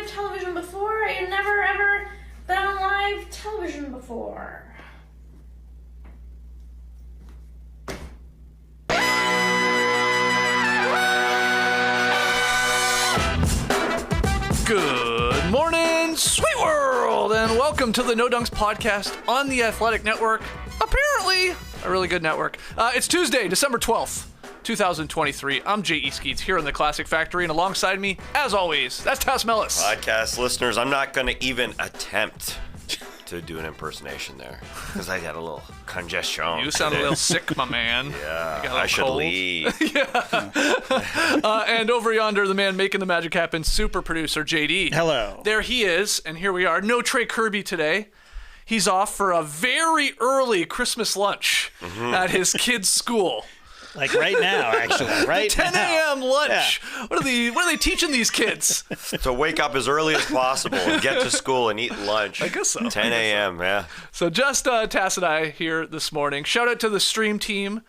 live television before. I've never ever been on live television before. Good morning, sweet world, and welcome to the No Dunks podcast on the Athletic Network. Apparently, a really good network. It's Tuesday, December 12th, 2023. I'm J.E. Skeets here in the Classic Factory, and alongside me, as always, that's Tas Mellis. Podcast listeners, I'm not going to even attempt to do an impersonation there because I got a little congestion. You sound a little sick, my man. Yeah, I should leave. And over yonder, the man making the magic happen, super producer JD. Hello. There he is, and here we are. No Trey Kirby today. He's off for a very early Christmas lunch at his kid's school. Like right now, actually. Right 10 now. a.m. lunch. Yeah. What are they teaching these kids? To wake up as early as possible and get to school and eat lunch. I guess so. 10 a.m., yeah. So just Tas and I here this morning. Shout out to the stream team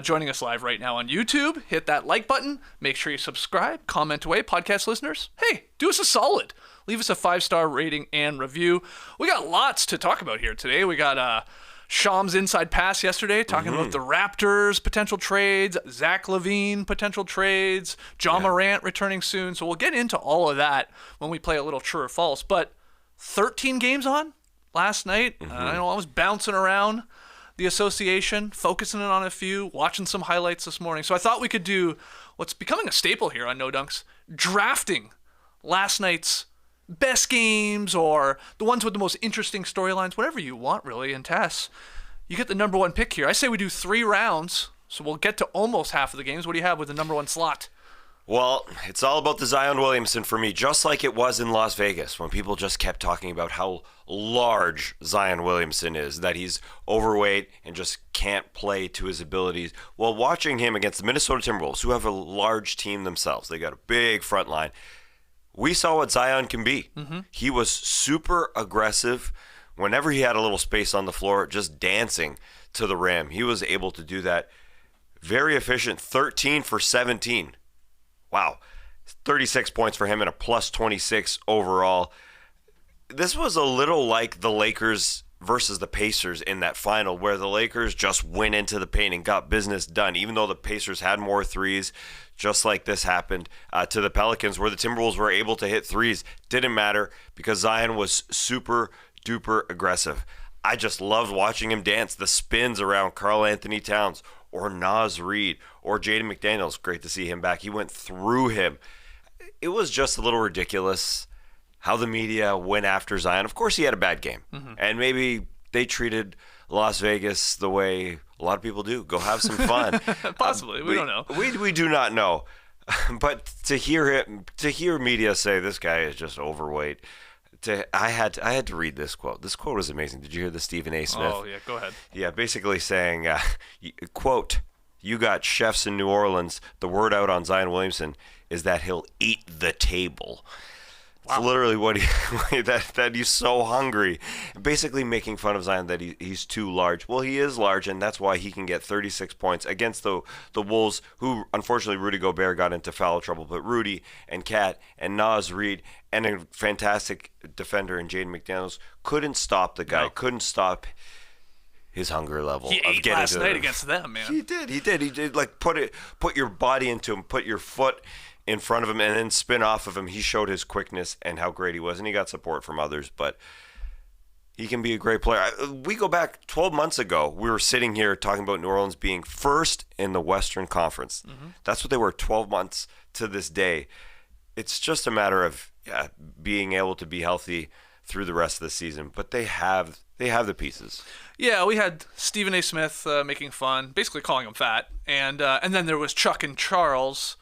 joining us live right now on YouTube. Hit that like button. Make sure you subscribe. Comment away. Podcast listeners, hey, do us a solid. Leave us a 5-star rating and review. We got lots to talk about here today. We got Sham's Inside Pass yesterday, talking about the Raptors potential trades, Zach LaVine potential trades, Morant returning soon. So we'll get into all of that when we play a little true or false. But 13 games on last night. I was bouncing around the association, focusing in on a few, watching some highlights this morning. So I thought we could do what's becoming a staple here on No Dunks, drafting last night's best games or the ones with the most interesting storylines, whatever you want, really. And Tess, you get the number one pick here. I say we do 3 rounds, so we'll get to almost half of the games. What do you have with the number one slot? Well, it's all about the Zion Williamson for me, just like it was in Las Vegas when people just kept talking about how large Zion Williamson is, that he's overweight and just can't play to his abilities. Well, watching him against the Minnesota Timberwolves, who have a large team themselves, they got a big front line. We saw what Zion can be. He was super aggressive. Whenever he had a little space on the floor, just dancing to the rim. He was able to do that. Very efficient, 13 for 17. Wow. 36 points for him and a plus 26 overall. This was a little like the Lakers versus the Pacers in that final, where the Lakers just went into the paint and got business done, even though the Pacers had more threes. Just like this happened to the Pelicans, where the Timberwolves were able to hit threes. Didn't matter because Zion was super duper aggressive. I just loved watching him dance. The spins around Karl Anthony Towns or Naz Reid or Jaden McDaniels. Great to see him back. He went through him. It was just a little ridiculous how the media went after Zion. Of course, he had a bad game. And maybe they treated Las Vegas the way a lot of people do. Go have some fun. Possibly. We don't know. We do not know. But to hear media say this guy is just overweight, I had to read this quote. This quote was amazing. Did you hear the Stephen A. Smith? Oh, yeah. Go ahead. Yeah, basically saying, quote, "You got chefs in New Orleans. The word out on Zion Williamson is that he'll eat the table." Wow. It's literally what that he's so hungry. Basically making fun of Zion that he's too large. Well, he is large, and that's why he can get 36 points against the Wolves, who unfortunately Rudy Gobert got into foul trouble. But Rudy and Cat and Naz Reid and a fantastic defender in Jaden McDaniels couldn't stop the guy. No. Couldn't stop his hunger level. He ate last night against them, man. He did. Like put your body into him, put your foot in front of him, and then spin off of him. He showed his quickness and how great he was, and he got support from others, but he can be a great player. We go back 12 months ago, we were sitting here talking about New Orleans being first in the Western Conference. That's what they were 12 months to this day. It's just a matter of being able to be healthy through the rest of the season, but they have the pieces. Yeah, we had Stephen A. Smith making fun, basically calling him fat, and then there was Chuck and Charles.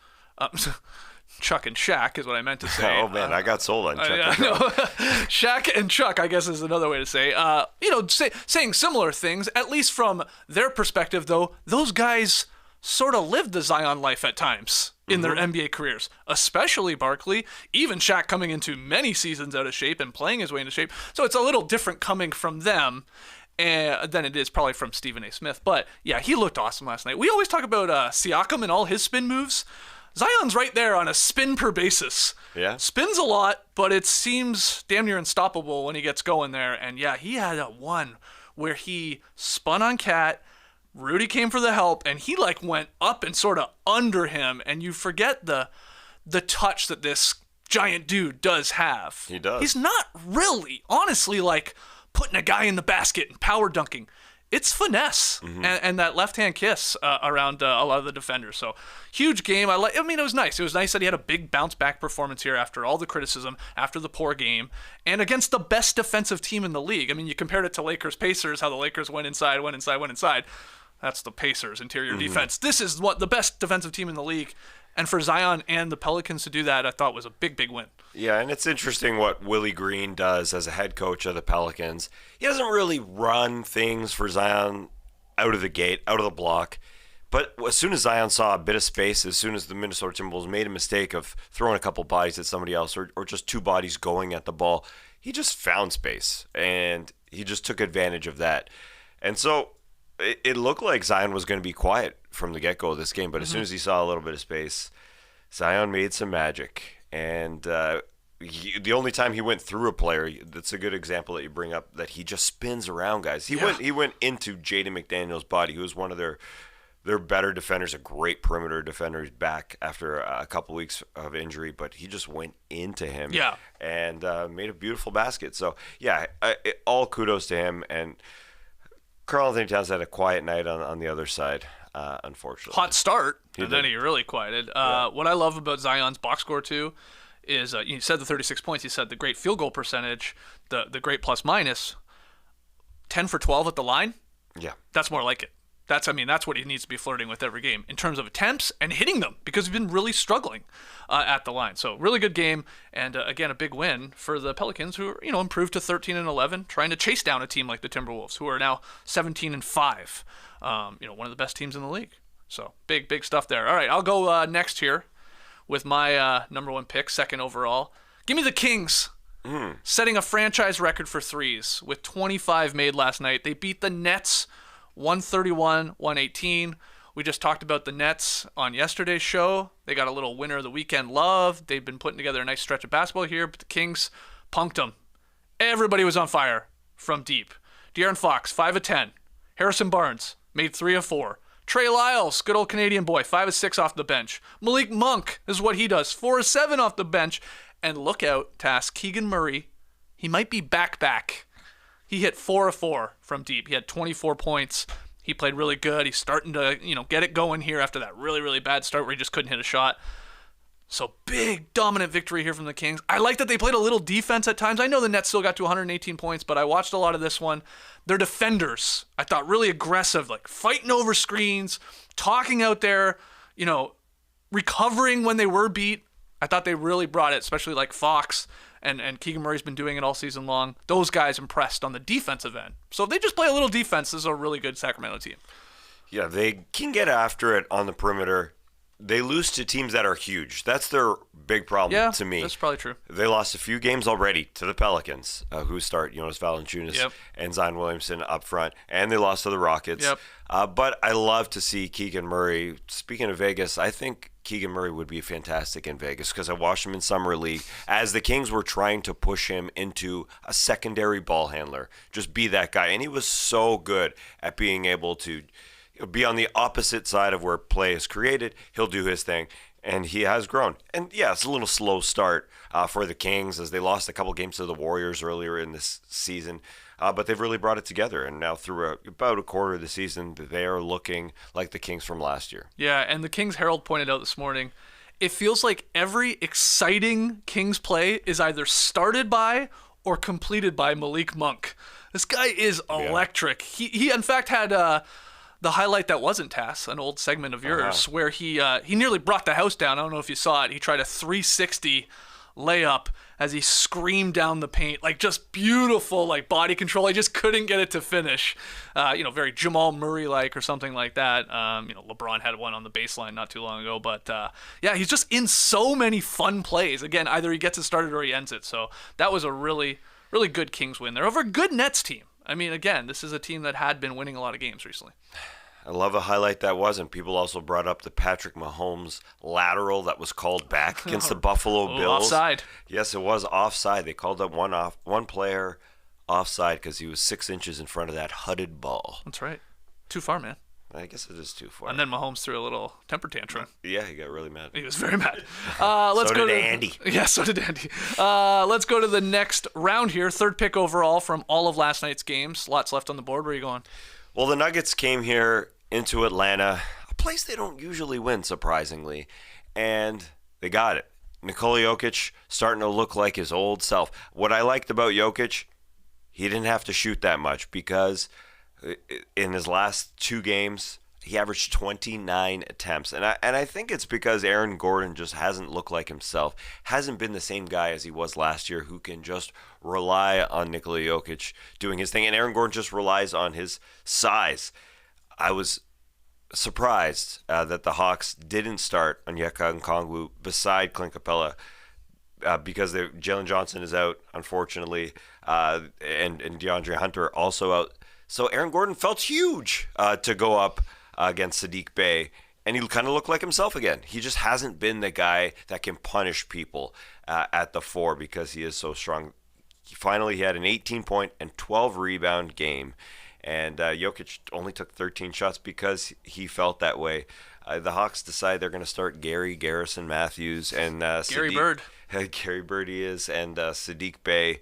Chuck and Shaq is what I meant to say. Oh man, I got sold on Chuck and no. Charles. Shaq and Chuck, I guess, is another way to say. Saying similar things, at least from their perspective, though. Those guys sort of lived the Zion life at times in their NBA careers, especially Barkley. Even Shaq coming into many seasons out of shape and playing his way into shape. So it's a little different coming from them than it is probably from Stephen A. Smith. But yeah, he looked awesome last night. We always talk about Siakam and all his spin moves. Zion's right there on a spin per basis. Yeah. Spins a lot, but it seems damn near unstoppable when he gets going there. And yeah, he had a one where he spun on Cat. Rudy came for the help, and he like went up and sort of under him. And you forget the touch that this giant dude does have. He does. He's not really, honestly, like putting a guy in the basket and power dunking. It's finesse and that left-hand kiss around a lot of the defenders. So huge game. I mean, it was nice. It was nice that he had a big bounce-back performance here after all the criticism, after the poor game, and against the best defensive team in the league. I mean, you compared it to Lakers-Pacers, how the Lakers went inside. That's the Pacers' interior defense. This is what the best defensive team in the league. And for Zion and the Pelicans to do that, I thought was a big, big win. Yeah, and it's interesting what Willie Green does as a head coach of the Pelicans. He doesn't really run things for Zion out of the gate, out of the block. But as soon as Zion saw a bit of space, as soon as the Minnesota Timberwolves made a mistake of throwing a couple bodies at somebody else or just two bodies going at the ball, he just found space, and he just took advantage of that. And so it looked like Zion was going to be quiet from the get-go of this game, but as soon as he saw a little bit of space, Zion made some magic. And the only time he went through a player, that's a good example that you bring up, that he just spins around guys. He went into Jaden McDaniels' body, who was one of their better defenders, a great perimeter defender. He's back after a couple weeks of injury, but he just went into him and made a beautiful basket. So, yeah, all kudos to him. And Karl-Anthony Towns had a quiet night on the other side, unfortunately. Hot start, then he really quieted. What I love about Zion's box score, too, is you said the 36 points. You said the great field goal percentage, the great plus-minus. 10 for 12 at the line? Yeah. That's more like it. That's what he needs to be flirting with every game in terms of attempts and hitting them, because he's been really struggling at the line. So really good game, and again, a big win for the Pelicans, who are, improved to 13-11, trying to chase down a team like the Timberwolves, who are now 17-5. One of the best teams in the league. So big stuff there. All right, I'll go next here with my number one pick, second overall. Give me the Kings. Setting a franchise record for threes with 25 made last night. They beat the Nets 131-118. We just talked about the Nets on yesterday's show. They got a little winner of the weekend love. They've been putting together a nice stretch of basketball here, but the Kings punked them. Everybody was on fire from deep. De'Aaron Fox, 5 of 10. Harrison Barnes made 3 of 4. Trey Lyles, good old Canadian boy, 5 of 6 off the bench. Malik Monk is what he does, 4 of 7 off the bench. And look out, Tas, Keegan Murray, he might be back. He hit 4 of 4 from deep. He had 24 points. He played really good. He's starting to, get it going here after that really, really bad start where he just couldn't hit a shot. So big, dominant victory here from the Kings. I like that they played a little defense at times. I know the Nets still got to 118 points, but I watched a lot of this one. Their defenders, I thought, really aggressive, like fighting over screens, talking out there, recovering when they were beat. I thought they really brought it, especially like Fox. And Keegan Murray's been doing it all season long. Those guys impressed on the defensive end. So if they just play a little defense, this is a really good Sacramento team. Yeah, they can get after it on the perimeter. They lose to teams that are huge. That's their big problem to me. That's probably true. They lost a few games already to the Pelicans, who start Jonas Valanciunas and Zion Williamson up front. And they lost to the Rockets. But I love to see Keegan Murray. Speaking of Vegas, I think Keegan Murray would be fantastic in Vegas because I watched him in Summer League as the Kings were trying to push him into a secondary ball handler. Just be that guy. And he was so good at being able to be on the opposite side of where play is created. He'll do his thing, and he has grown. And yeah, it's a little slow start for the Kings as they lost a couple games to the Warriors earlier in this season, but they've really brought it together. And now through about a quarter of the season, they are looking like the Kings from last year. Yeah, and the Kings Herald pointed out this morning, it feels like every exciting Kings play is either started by or completed by Malik Monk. This guy is electric. He in fact had the highlight that wasn't Tas, an old segment of yours, where he nearly brought the house down. I don't know if you saw it. He tried a 360 layup as he screamed down the paint, like just beautiful, like body control. He just couldn't get it to finish. Very Jamal Murray-like or something like that. LeBron had one on the baseline not too long ago, but he's just in so many fun plays. Again, either he gets it started or he ends it. So that was a really, really good Kings win there over a good Nets team. I mean, again, this is a team that had been winning a lot of games recently. I love a highlight that wasn't. People also brought up the Patrick Mahomes lateral that was called back against the Buffalo Bills. Offside. Yes, it was offside. They called up one player offside because he was 6 inches in front of that hooded ball. That's right. Too far, man. I guess it is too far. And then Mahomes threw a little temper tantrum. Yeah, he got really mad. He was very mad. So did Andy. Yeah, so did Andy. Let's go to the next round here. Third pick overall from all of last night's games. Lots left on the board. Where are you going? Well, the Nuggets came here into Atlanta, a place they don't usually win, surprisingly, and they got it. Nikola Jokic starting to look like his old self. What I liked about Jokic, he didn't have to shoot that much because in his last 2 games, he averaged 29 attempts. And I think it's because Aaron Gordon just hasn't looked like himself, hasn't been the same guy as he was last year who can just rely on Nikola Jokic doing his thing. And Aaron Gordon just relies on his size. I was surprised that the Hawks didn't start Onyeka Okongwu beside Clint Capella because Jalen Johnson is out, unfortunately, and DeAndre Hunter also out. So Aaron Gordon felt huge to go up against Sadiq Bey, and he kind of looked like himself again. He just hasn't been the guy that can punish people at the 4 because he is so strong. Finally, he had an 18-point and 12-rebound game, and Jokic only took 13 shots because he felt that way. The Hawks decide they're going to start Garrison Matthews and Gary Bird. Gary Bird he is, and Sadiq Bey.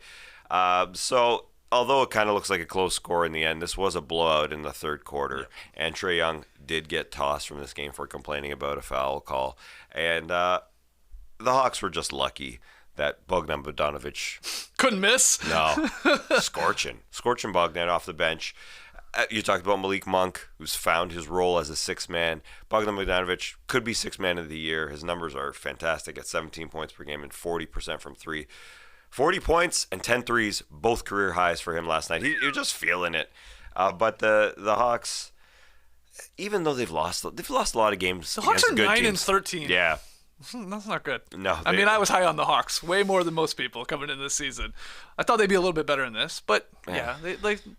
So although it kind of looks like a close score in the end, this was a blowout in the third quarter. Yeah. And Trae Young did get tossed from this game for complaining about a foul call. And the Hawks were just lucky that Bogdanovic couldn't miss. No. Scorching Bogdan off the bench. You talked about Malik Monk, who's found his role as a 6th man. Bogdanovic could be 6th man of the year. His numbers are fantastic at 17 points per game and 40% from 3. 40 points and 10 threes, both career highs for him last night. You're just feeling it. But the Hawks, even though they've lost a lot of games. The Hawks are good 9-13. Yeah. That's not good. No. I mean, I was high on the Hawks, way more than most people coming into this season. I thought they'd be a little bit better in this, but yeah,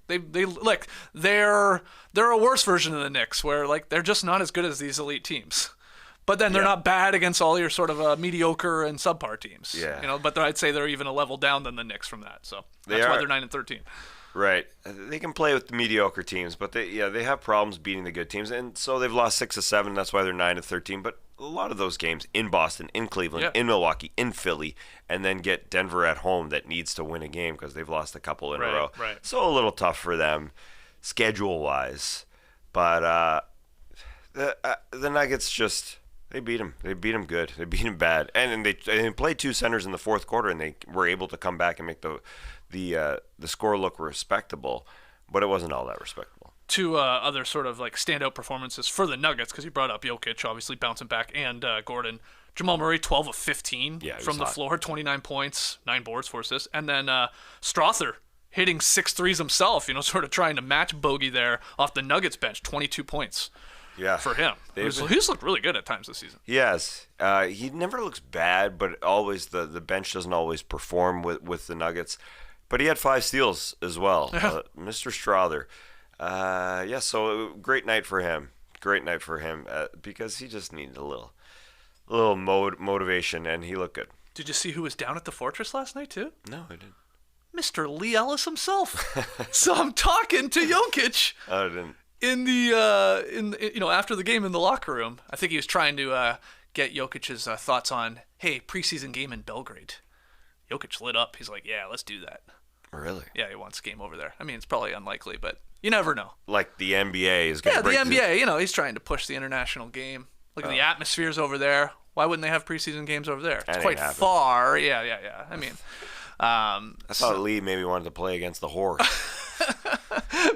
they like they're a worse version of the Knicks, where like they're just not as good as these elite teams. But then they're not bad against all your sort of mediocre and subpar teams. Yeah. But I'd say they're even a level down than the Knicks from that. So that's why they're 9-13. Right. They can play with the mediocre teams, but they have problems beating the good teams, and so they've lost 6 of 7. That's why they're 9-13. But a lot of those games in Boston, in Cleveland, in Milwaukee, in Philly, and then get Denver at home that needs to win a game because they've lost a couple in a row. Right. So a little tough for them schedule-wise. But the Nuggets just... They beat him. They beat him good. They beat him bad. And they played 2 centers in the fourth quarter, and they were able to come back and make the score look respectable. But it wasn't all that respectable. 2 other sort of like standout performances for the Nuggets, because you brought up Jokic, obviously bouncing back, and Gordon. Jamal Murray, 12 of 15 from the floor, 29 points, 9 boards, 4 assists. And then Strother hitting 6 threes himself, sort of trying to match Bogey there off the Nuggets bench, 22 points. Yeah, for him. He's looked really good at times this season. Yes. He never looks bad, but always the bench doesn't always perform with the Nuggets. But he had 5 steals as well, Mr. Strother. So great night for him. Because he just needed a little motivation, and he looked good. Did you see who was down at the Fortress last night, too? No, I didn't. Mr. Lee Ellis himself. So I'm talking to Jokic. I didn't. In the after the game in the locker room, I think he was trying to get Jokic's thoughts on, hey, preseason game in Belgrade. Jokic lit up. He's like, yeah, let's do that. Really? Yeah, he wants a game over there. I mean, it's probably unlikely, but you never know. Like the NBA is going to break. Yeah, the NBA. He's trying to push the international game. Look at the atmospheres over there. Why wouldn't they have preseason games over there? It's quite far. Yeah. I mean, I thought Lee maybe wanted to play against the horse.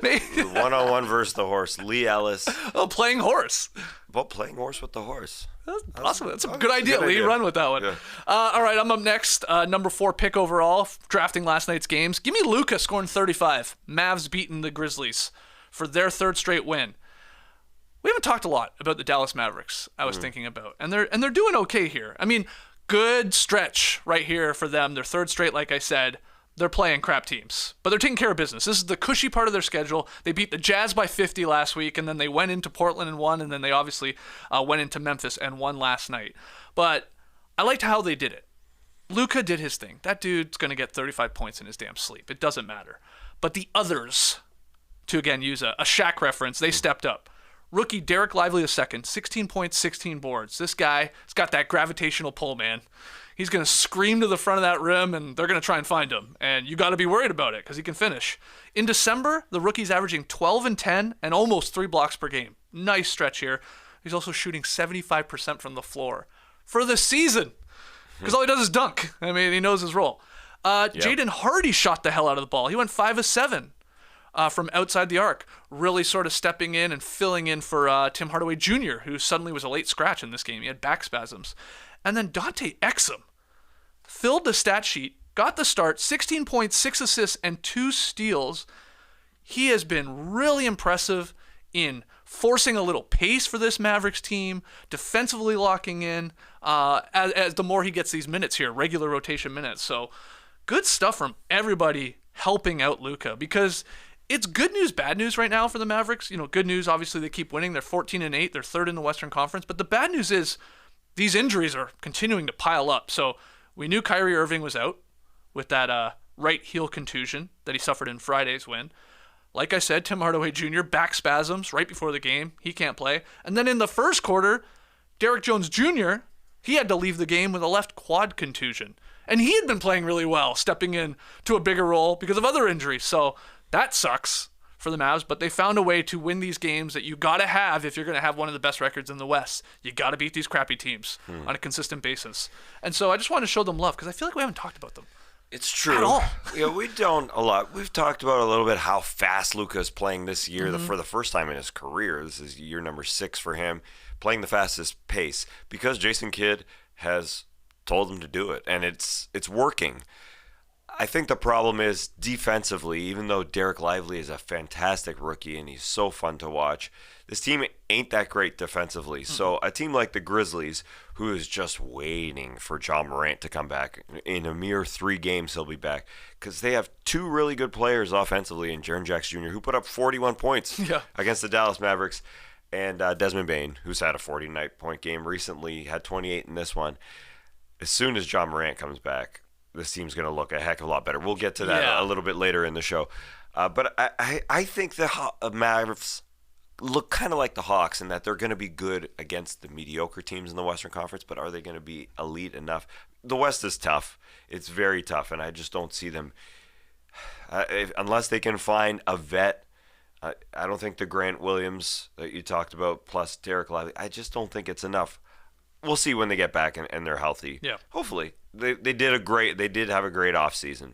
Maybe. 1-on-1 versus the horse. Lee Ellis. Oh, playing horse. Well, playing horse with the horse. That's awesome. That's a good idea, Lee. Run with that one. Yeah. All right, I'm up next. Number 4 pick overall, drafting last night's games. Give me Luka scoring 35. Mavs beating the Grizzlies for their 3rd straight win. We haven't talked a lot about the Dallas Mavericks, I was thinking about. And they're doing okay here. I mean, good stretch right here for them. Their 3rd straight, like I said. they're playing crap teams, but they're taking care of business. This is the cushy part of their schedule. They beat the Jazz by 50 last week, and then they went into Portland and won, and then they obviously went into Memphis and won last night. But I liked how they did it. Luka did his thing. That dude's going to get 35 points in his damn sleep. It doesn't matter. But the others, to again use a Shaq reference, they stepped up. Rookie Derek Lively II, 16 points, 16 boards. This guy has got that gravitational pull, man. He's going to scream to the front of that rim, and they're going to try and find him. And you got to be worried about it because he can finish. In December, the rookie's averaging 12 and 10 and almost 3 blocks per game. Nice stretch here. He's also shooting 75% from the floor for the season because all he does is dunk. I mean, he knows his role. Jaden Hardy shot the hell out of the ball. He went 5 of 7 from outside the arc, really sort of stepping in and filling in for Tim Hardaway Jr., who suddenly was a late scratch in this game. He had back spasms. And then Dante Exum filled the stat sheet, got the start, 16 points, 6 assists, and 2 steals. He has been really impressive in forcing a little pace for this Mavericks team, defensively locking in as the more he gets these minutes here, regular rotation minutes. So good stuff from everybody helping out Luka, because it's good news, bad news right now for the Mavericks. You know, good news, obviously they keep winning. They're 14-8. They're third in the Western Conference. But the bad news is these injuries are continuing to pile up. So we knew Kyrie Irving was out with that right heel contusion that he suffered in Friday's win. Like I said, Tim Hardaway Jr., back spasms right before the game. He can't play. And then in the first quarter, Derrick Jones Jr., he had to leave the game with a left quad contusion. And he had been playing really well, stepping in to a bigger role because of other injuries. So that sucks for the Mavs, but they found a way to win these games that you got to have if you're going to have one of the best records in the West. You got to beat these crappy teams on a consistent basis. And so I just want to show them love because I feel like we haven't talked about them. It's true. At all. Yeah, we don't a lot. We've talked about a little bit how fast Luka is playing this year for the first time in his career. This is year number 6 for him, playing the fastest pace because Jason Kidd has told him to do it, and it's working. I think the problem is defensively, even though Derek Lively is a fantastic rookie and he's so fun to watch, this team ain't that great defensively. So a team like the Grizzlies, who is just waiting for John Morant to come back, in a mere 3 games he'll be back, because they have 2 really good players offensively in Jaren Jackson Jr., who put up 41 points against the Dallas Mavericks, and Desmond Bane, who's had a 49-point game recently, had 28 in this one. As soon as John Morant comes back, this team's going to look a heck of a lot better. We'll get to that a little bit later in the show. But I think the Mavs look kind of like the Hawks in that they're going to be good against the mediocre teams in the Western Conference, but are they going to be elite enough? The West is tough. It's very tough, and I just don't see them unless they can find a vet. I don't think the Grant Williams that you talked about plus Derek Lively, I just don't think it's enough. We'll see when they get back and they're healthy. Yeah. Hopefully. They did have a great offseason.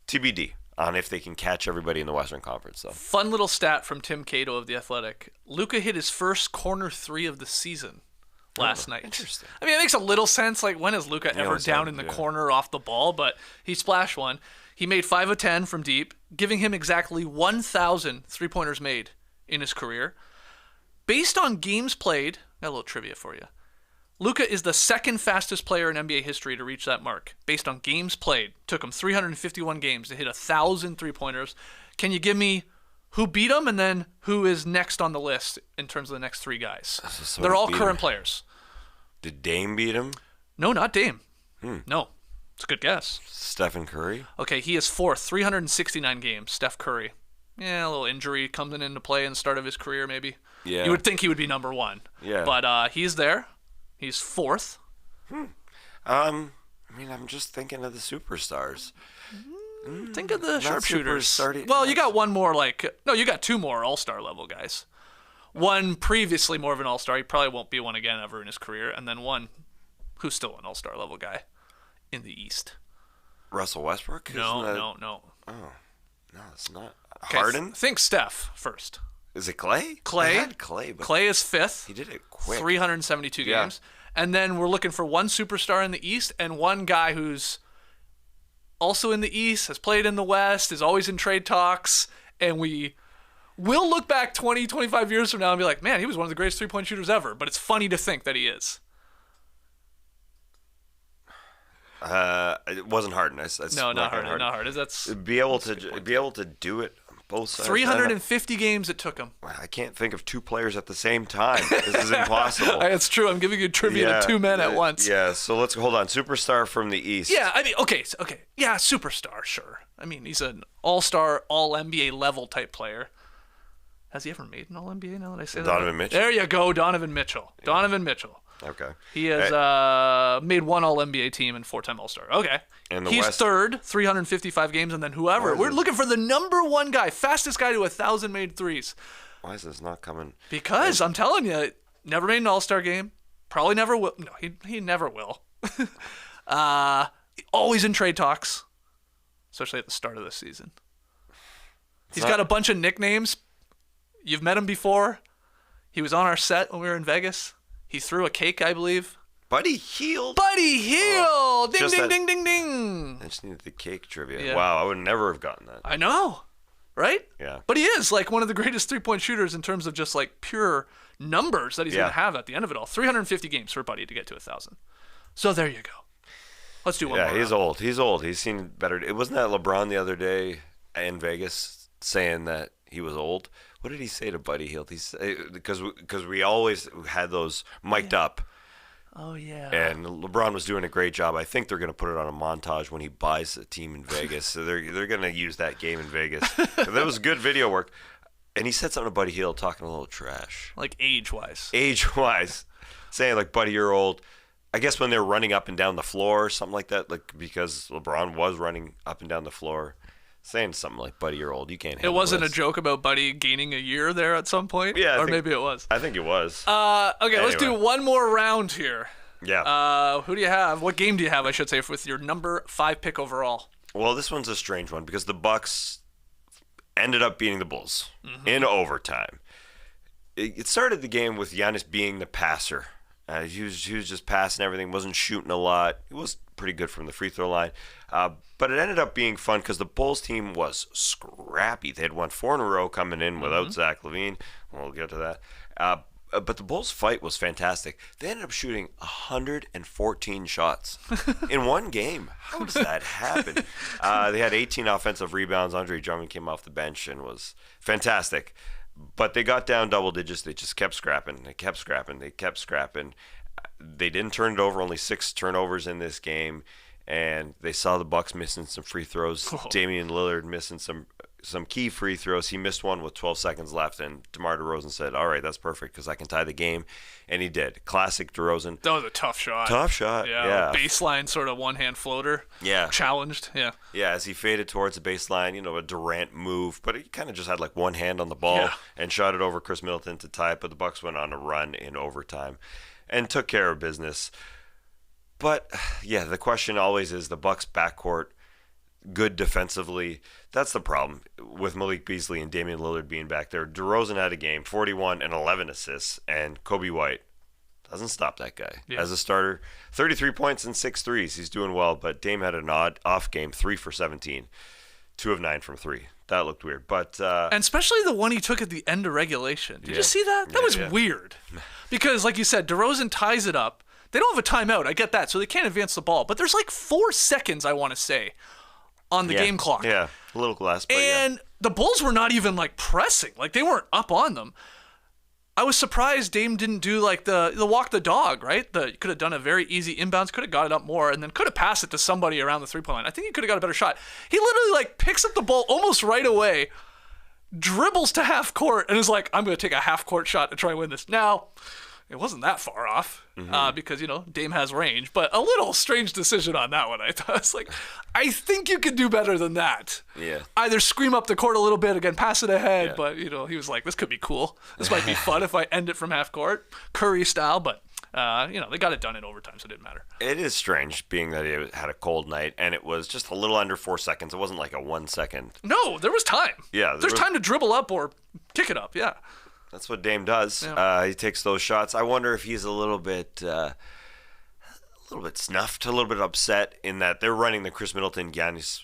TBD on if they can catch everybody in the Western Conference, though. Fun little stat from Tim Cato of The Athletic. Luka hit his first corner 3 of the season last night. Interesting. I mean, it makes a little sense. Like, when is Luka ever down in the corner off the ball? But he splashed one. He made 5 of 10 from deep, giving him exactly 1,000 three-pointers made in his career. Based on games played, got a little trivia for you. Luka is the second fastest player in NBA history to reach that mark. Based on games played, took him 351 games to hit 1,000 three-pointers. Can you give me who beat him and then who is next on the list in terms of the next 3 guys? So they're all current players. Did Dame beat him? No, not Dame. No. It's a good guess. Stephen Curry? Okay, he is 4th, 369 games, Steph Curry. Yeah, a little injury coming into play in the start of his career maybe. Yeah. You would think he would be number 1. Yeah. But he's there. He's 4th. I mean, I'm just thinking of the superstars. Think of the sharpshooters. Well, you got one more you got 2 more all-star level guys. One previously more of an all-star. He probably won't be one again ever in his career. And then one who's still an all-star level guy in the East. Russell Westbrook? No. Oh, no, it's not. Okay, Harden? Think Steph first. Is it Clay? Clay. I had Clay, but Clay is 5th. He did it quick. 372 games. And then we're looking for one superstar in the East and one guy who's also in the East, has played in the West, is always in trade talks, and we will look back 20, 25 years from now and be like, man, he was one of the greatest three-point shooters ever. But it's funny to think that he is. It wasn't Harden. No, not Harden. Not Harden. That's be able to do it on both sides. 350 games it took him. I can't think of two players at the same time. This is impossible. It's true. I'm giving you trivia to two men at once. Yeah. So let's hold on. Superstar from the East. Yeah. I mean, okay. Yeah, superstar. Sure. I mean, he's an all-star, all-NBA level type player. Has he ever made an All-NBA now that I say that? Donovan Mitchell. There you go, Donovan Mitchell. Yeah. Donovan Mitchell. Okay. He has made one All-NBA team and 4-time All-Star. Okay. And he's West, third, 355 games, and then whoever. We're looking for the number one guy, fastest guy to 1,000 made threes. Why is this not coming? Because I'm telling you, never made an All-Star game. Probably never will. No, he never will. Always in trade talks, especially at the start of the season. He's got a bunch of nicknames. You've met him before. He was on our set when we were in Vegas. He threw a cake, I believe. Buddy Hield. Buddy Hield. Ding, ding, ding, ding, ding. I just needed the cake trivia. Yeah. Wow, I would never have gotten that. I know, right? Yeah. But he is like one of the greatest three-point shooters in terms of just like pure numbers that he's going to have at the end of it all. 350 games for Buddy to get to 1,000. So there you go. Let's do one more. Yeah, he's old. He's old. He's seen better. It wasn't that LeBron the other day in Vegas saying that he was old. What did he say to Buddy Hield? Because we always had those mic'd up. Oh, yeah. And LeBron was doing a great job. I think they're going to put it on a montage when he buys a team in Vegas. So they're going to use that game in Vegas. That was good video work. And he said something to Buddy Hield talking a little trash. Like age-wise. Age-wise. Saying, like, Buddy, you're old. I guess when they're running up and down the floor or something like that, like because LeBron was running up and down the floor. Saying something like, Buddy, you're old. You can't handle It wasn't this. a joke about Buddy gaining a year there at some point? Yeah. Maybe it was. I think it was. Okay, Anyway. Let's do one more round here. Yeah. Who do you have? What game do you have, I should say, with your number 5 pick overall? Well, this one's a strange one because the Bucks ended up beating the Bulls in overtime. It started the game with Giannis being the passer. He was just passing everything, wasn't shooting a lot. He was pretty good from the free throw line. But it ended up being fun because the Bulls team was scrappy. They had won 4 in a row coming in without Zach LaVine. We'll get to that. But the Bulls' fight was fantastic. They ended up shooting 114 shots in one game. How does that happen? They had 18 offensive rebounds. Andre Drummond came off the bench and was fantastic. But they got down double digits. They just kept scrapping. They kept scrapping. They didn't turn it over. Only 6 turnovers in this game. And they saw the Bucks missing some free throws. Damian Lillard missing some key free throws. He missed one with 12 seconds left, and DeMar DeRozan said, all right, that's perfect because I can tie the game. And he did. Classic DeRozan. That was a tough shot. Tough shot, yeah. Baseline sort of one-hand floater. Yeah. Challenged, yeah. Yeah, as he faded towards the baseline, a Durant move, but he kind of just had like one hand on the ball and shot it over Chris Middleton to tie it, but the Bucks went on a run in overtime and took care of business. But, yeah, the question always is the Bucks backcourt, good defensively. That's the problem with Malik Beasley and Damian Lillard being back there. DeRozan had a game, 41 and 11 assists, and Kobe White doesn't stop that guy. As a starter, 33 points and 6 threes. He's doing well, but Dame had an odd off game, 3 for 17, 2 of 9 from 3. That looked weird. But and especially the one he took at the end of regulation. Did you see that? That was weird. Because, like you said, DeRozan ties it up. They don't have a timeout. I get that. So they can't advance the ball. But there's like 4 seconds, I want to say, on the game clock. Yeah, a little less. But and the Bulls were not even like pressing. Like they weren't up on them. I was surprised Dame didn't do like the walk the dog, right? Could have done a very easy inbounds, could have got it up more, and then could have passed it to somebody around the 3-point line. I think he could have got a better shot. He literally like picks up the ball almost right away, dribbles to half court, and is like, I'm going to take a half court shot to try and win this. Now, it wasn't that far off because, Dame has range, but a little strange decision on that one. I thought it's like, I think you could do better than that. Yeah. Either scream up the court a little bit, again, pass it ahead, but, he was like, this could be cool. This might be fun if I end it from half court, Curry style, but, they got it done in overtime, so it didn't matter. It is strange being that he had a cold night, and it was just a little under 4 seconds. It wasn't like a 1 second. No, there was time. Yeah. There's time to dribble up or kick it up, yeah. That's what Dame does. Yeah. He takes those shots. I wonder if he's a little bit snuffed, a little bit upset in that they're running the Chris Middleton Giannis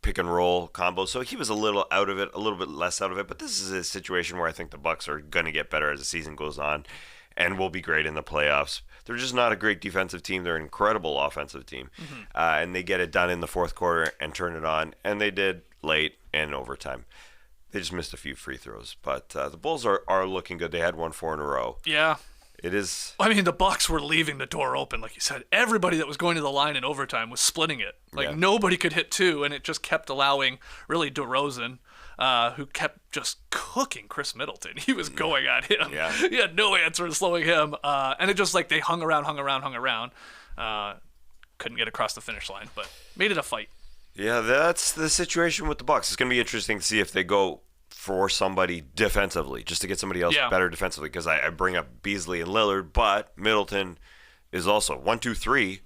pick and roll combo. So he was a little out of it, a little bit less out of it. But this is a situation where I think the Bucks are going to get better as the season goes on. and will be great in the playoffs. They're just not a great defensive team. They're an incredible offensive team. And they get it done in the fourth quarter and turn it on. And they did late and overtime. They just missed a few free throws. But the Bulls are looking good. They had won 4 in a row. Yeah. It is. I mean, the Bucks were leaving the door open, like you said. Everybody that was going to the line in overtime was splitting it. Like, nobody could hit 2, and it just kept allowing, really, DeRozan, who kept just cooking Chris Middleton. He was going at him. Yeah. He had no answer to slowing him. And it just, like, they hung around. Couldn't get across the finish line, but made it a fight. Yeah, that's the situation with the Bucks. It's going to be interesting to see if they go for somebody defensively, just to get somebody else better defensively, because I bring up Beasley and Lillard, but Middleton is also 1, 2, 3.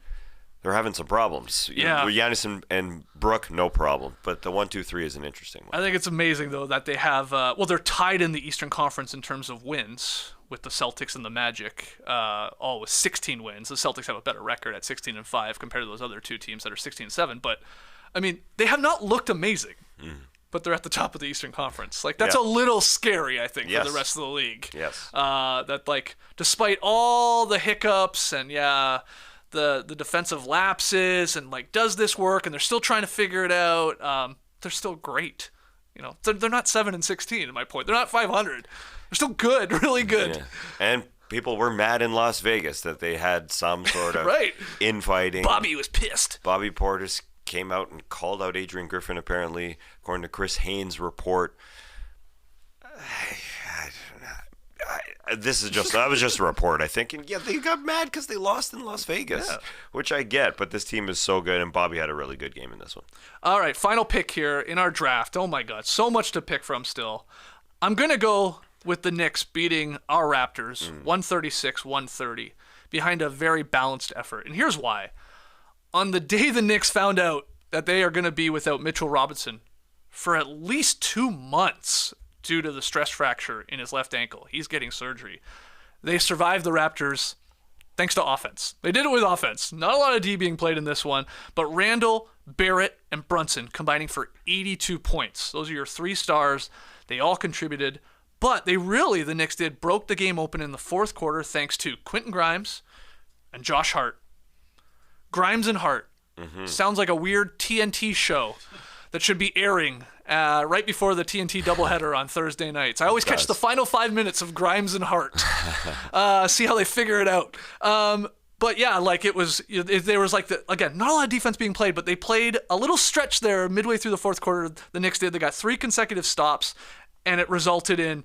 They're having some problems. Giannis and Brook, no problem, but the 1, 2, 3 is an interesting one. I think it's amazing, though, that they have they're tied in the Eastern Conference in terms of wins with the Celtics and the Magic, all with 16 wins. The Celtics have a better record at 16-5 compared to those other two teams that are 16-7, but I mean, they have not looked amazing. But they're at the top of the Eastern Conference. Like, that's a little scary, I think, for the rest of the league. Yes. That, like, despite all the hiccups and, the defensive lapses and, like, does this work? And they're still trying to figure it out. They're still great. You know, they're not 7-16, in my point. They're not 500. They're still good, really good. Yeah. And people were mad in Las Vegas that they had some sort of infighting. Bobby was pissed. Bobby Portis came out and called out Adrian Griffin, apparently, according to Chris Haynes' report. That was just a report, I think. And they got mad because they lost in Las Vegas, which I get, but this team is so good, and Bobby had a really good game in this one. All right, final pick here in our draft. Oh my God, so much to pick from still. I'm going to go with the Knicks beating our Raptors 136-130 behind a very balanced effort. And here's why. On the day the Knicks found out that they are going to be without Mitchell Robinson for at least 2 months due to the stress fracture in his left ankle, he's getting surgery, they survived the Raptors thanks to offense. They did it with offense. Not a lot of D being played in this one, but Randall, Barrett, and Brunson combining for 82 points. Those are your 3 stars. They all contributed, but the Knicks broke the game open in the fourth quarter thanks to Quentin Grimes and Josh Hart. Grimes and Hart. Sounds like a weird TNT show that should be airing right before the TNT doubleheader on Thursday nights. I always catch the final 5 minutes of Grimes and Hart. See how they figure it out. But yeah, like there was like again, not a lot of defense being played, but they played a little stretch there midway through the fourth quarter. The Knicks did. They got 3 consecutive stops, and it resulted in,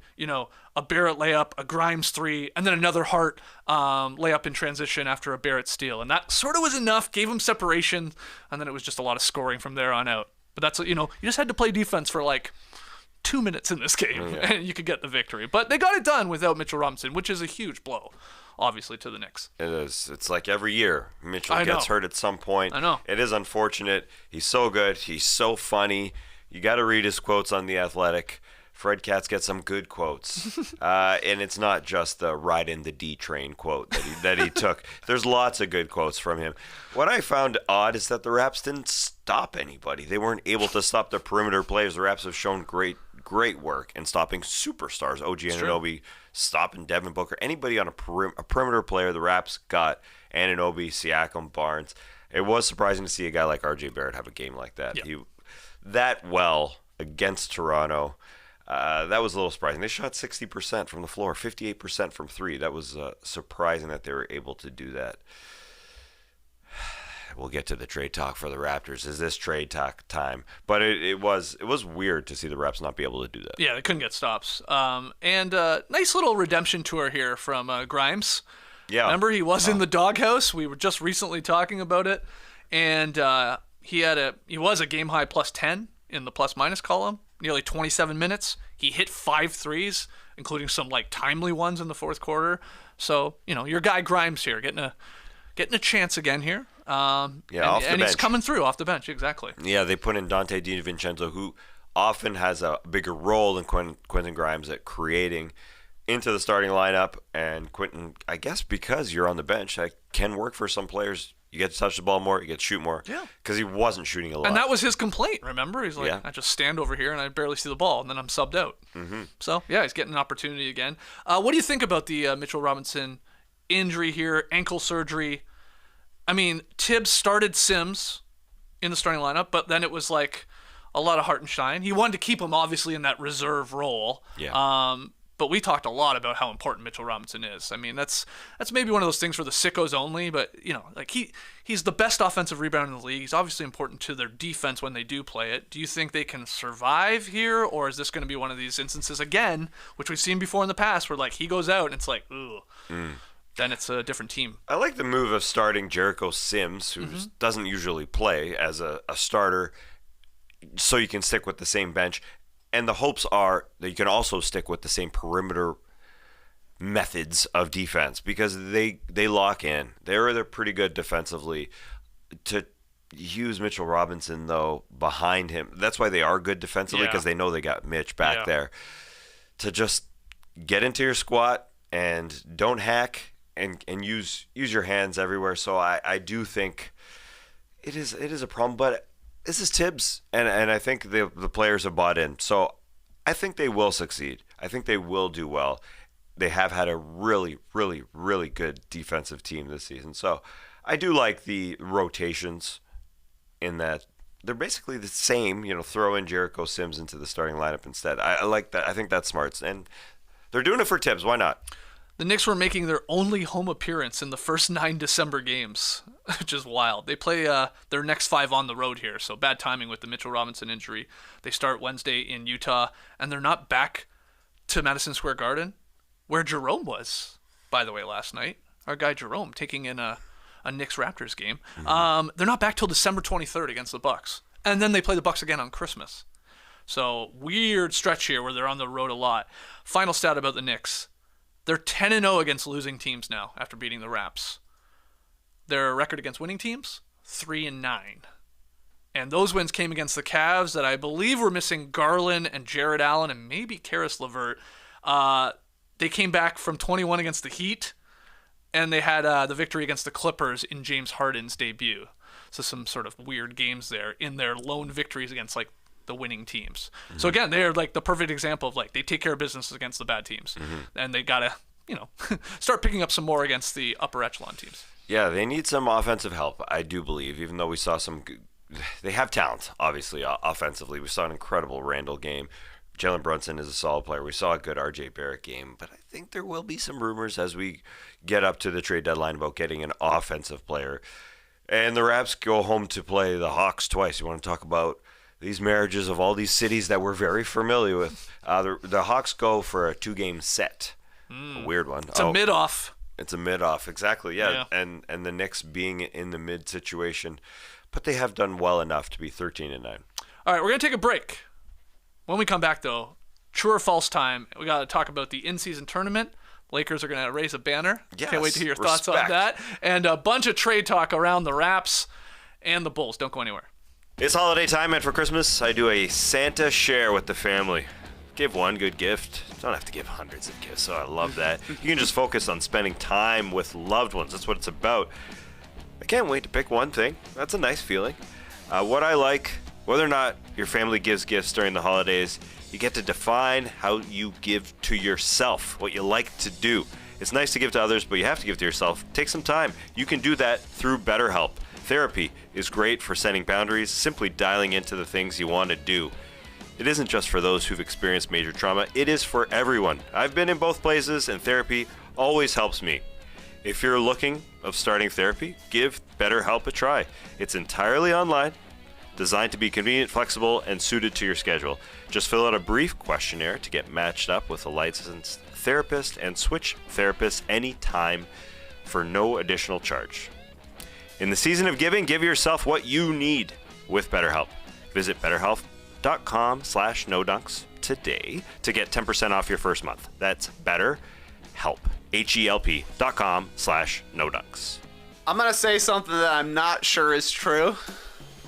a Barrett layup, a Grimes 3, and then another Hart layup in transition after a Barrett steal. And that sort of was enough, gave them separation, and then it was just a lot of scoring from there on out. But that's, you just had to play defense for like 2 minutes in this game, and you could get the victory. But they got it done without Mitchell Robinson, which is a huge blow, obviously, to the Knicks. It is. It's like every year. Mitchell gets hurt at some point. I know. It is unfortunate. He's so good. He's so funny. You got to read his quotes on The Athletic. Fred Katz gets some good quotes, and it's not just the "ride in the D train" quote that he took. There's lots of good quotes from him. What I found odd is that the Raps didn't stop anybody. They weren't able to stop the perimeter players. The Raps have shown great work in stopping superstars. OG Anunoby, stopping Devin Booker. Anybody on a perimeter player, the Raps got Anunoby, Siakam, Barnes. It was surprising to see a guy like RJ Barrett have a game like that. Yep. That well against Toronto. That was a little surprising. They shot 60% from the floor, 58% from 3. That was surprising that they were able to do that. We'll get to the trade talk for the Raptors. Is this trade talk time? But it was weird to see the Raps not be able to do that. Yeah, they couldn't get stops. And nice little redemption tour here from Grimes. Yeah. Remember, he was in the doghouse. We were just recently talking about it. And he was a game-high plus 10 in the plus-minus column. Nearly 27 minutes. He hit 5 threes, including some like timely ones in the fourth quarter. So, your guy Grimes here getting a chance again here. Off the bench. He's coming through off the bench, exactly. Yeah, they put in Dante DiVincenzo, who often has a bigger role than Quentin Grimes at creating, into the starting lineup. And Quentin, I guess because you're on the bench, that can work for some players You get to touch the ball more. You get to shoot more. Yeah. Because he wasn't shooting a lot. And that was his complaint, remember? He's like, Yeah. I just stand over here and I barely see the ball, and then I'm subbed out. Mm-hmm. So, yeah, he's getting an opportunity again. What do you think about the Mitchell Robinson injury here, ankle surgery? I mean, Tibbs started Sims in the starting lineup, but then it was like a lot of Hartenstein. He wanted to keep him, obviously, in that reserve role. Yeah. But we talked a lot about how important Mitchell Robinson is. I mean, that's maybe one of those things for the sickos only, but, you know, like he's the best offensive rebounder in the league. He's obviously important to their defense when they do play it. Do you think they can survive here, or is this going to be one of these instances again, which we've seen before in the past, where, like, he goes out and it's like, ooh, then it's a different team. I like the move of starting Jericho Sims, who doesn't usually play, as a starter, so you can stick with the same bench. And the hopes are that you can also stick with the same perimeter methods of defense, because they lock in. They're pretty good defensively. To use Mitchell Robinson, though, behind him, that's why they are good defensively, because they know they got Mitch back there. To just get into your squat and don't hack and use your hands everywhere. So I do think it is a problem, but this is Tibbs, and I think the players have bought in. So I think they will succeed. I think they will do well. They have had a really, really, really good defensive team this season. So I do like the rotations in that they're basically the same. You know, throw in Jericho Sims into the starting lineup instead. I like that. I think that's smart. And they're doing it for Tibbs. Why not? The Knicks were making their only home appearance in the first 9 December games, which is wild. They play their next 5 on the road here, so bad timing with the Mitchell Robinson injury. They start Wednesday in Utah, and they're not back to Madison Square Garden, where Jerome was, by the way, last night. Our guy Jerome taking in a Knicks Raptors game. They're not back till December 23rd against the Bucks, and then they play the Bucks again on Christmas. So weird stretch here where they're on the road a lot. Final stat about the Knicks. They're 10-0 against losing teams now after beating the Raps. Their record against winning teams, 3-9. And those wins came against the Cavs that I believe were missing Garland and Jared Allen and maybe Karis LeVert. They came back from 21 against the Heat, and they had the victory against the Clippers in James Harden's debut. So some sort of weird games there in their lone victories against, like, the winning teams. So again, they're like the perfect example of, like, they take care of business against the bad teams, and they gotta, you know, start picking up some more against the upper echelon teams. Yeah, they need some offensive help, I do believe, even though we saw some they have talent, obviously, offensively. We saw an incredible Randall game. Jalen Brunson is a solid player. We saw a good RJ Barrett game, but I think there will be some rumors as we get up to the trade deadline about getting an offensive player. And the Raps go home to play the Hawks twice. You want to talk about these marriages of all these cities that we're very familiar with. The Hawks go for a 2-game set. A weird one. It's a mid-off. It's a mid-off, exactly, yeah. And the Knicks being in the mid situation. But they have done well enough to be 13-9. All right, we're going to take a break. When we come back, though, true or false time, we got to talk about the in-season tournament. Lakers are going to raise a banner. Yes, can't wait to hear your thoughts on that. And a bunch of trade talk around the Raps and the Bulls. Don't go anywhere. It's holiday time, and for Christmas, I do a Santa share with the family. Give one good gift. Don't have to give hundreds of gifts, so I love that. You can just focus on spending time with loved ones. That's what it's about. I can't wait to pick one thing. That's a nice feeling. What I like, whether or not your family gives gifts during the holidays, you get to define how you give to yourself, what you like to do. It's nice to give to others, but you have to give to yourself. Take some time. You can do that through BetterHelp. Therapy is great for setting boundaries, simply dialing into the things you want to do. It isn't just for those who've experienced major trauma, it is for everyone. I've been in both places, and therapy always helps me. If you're looking of starting therapy, give BetterHelp a try. It's entirely online, designed to be convenient, flexible, and suited to your schedule. Just fill out a brief questionnaire to get matched up with a licensed therapist and switch therapists anytime for no additional charge. In the season of giving, give yourself what you need with BetterHelp. Visit BetterHelp.com/NoDunks today to get 10% off your first month. That's BetterHelp. HELP.com/NoDunks. I'm going to say something that I'm not sure is true,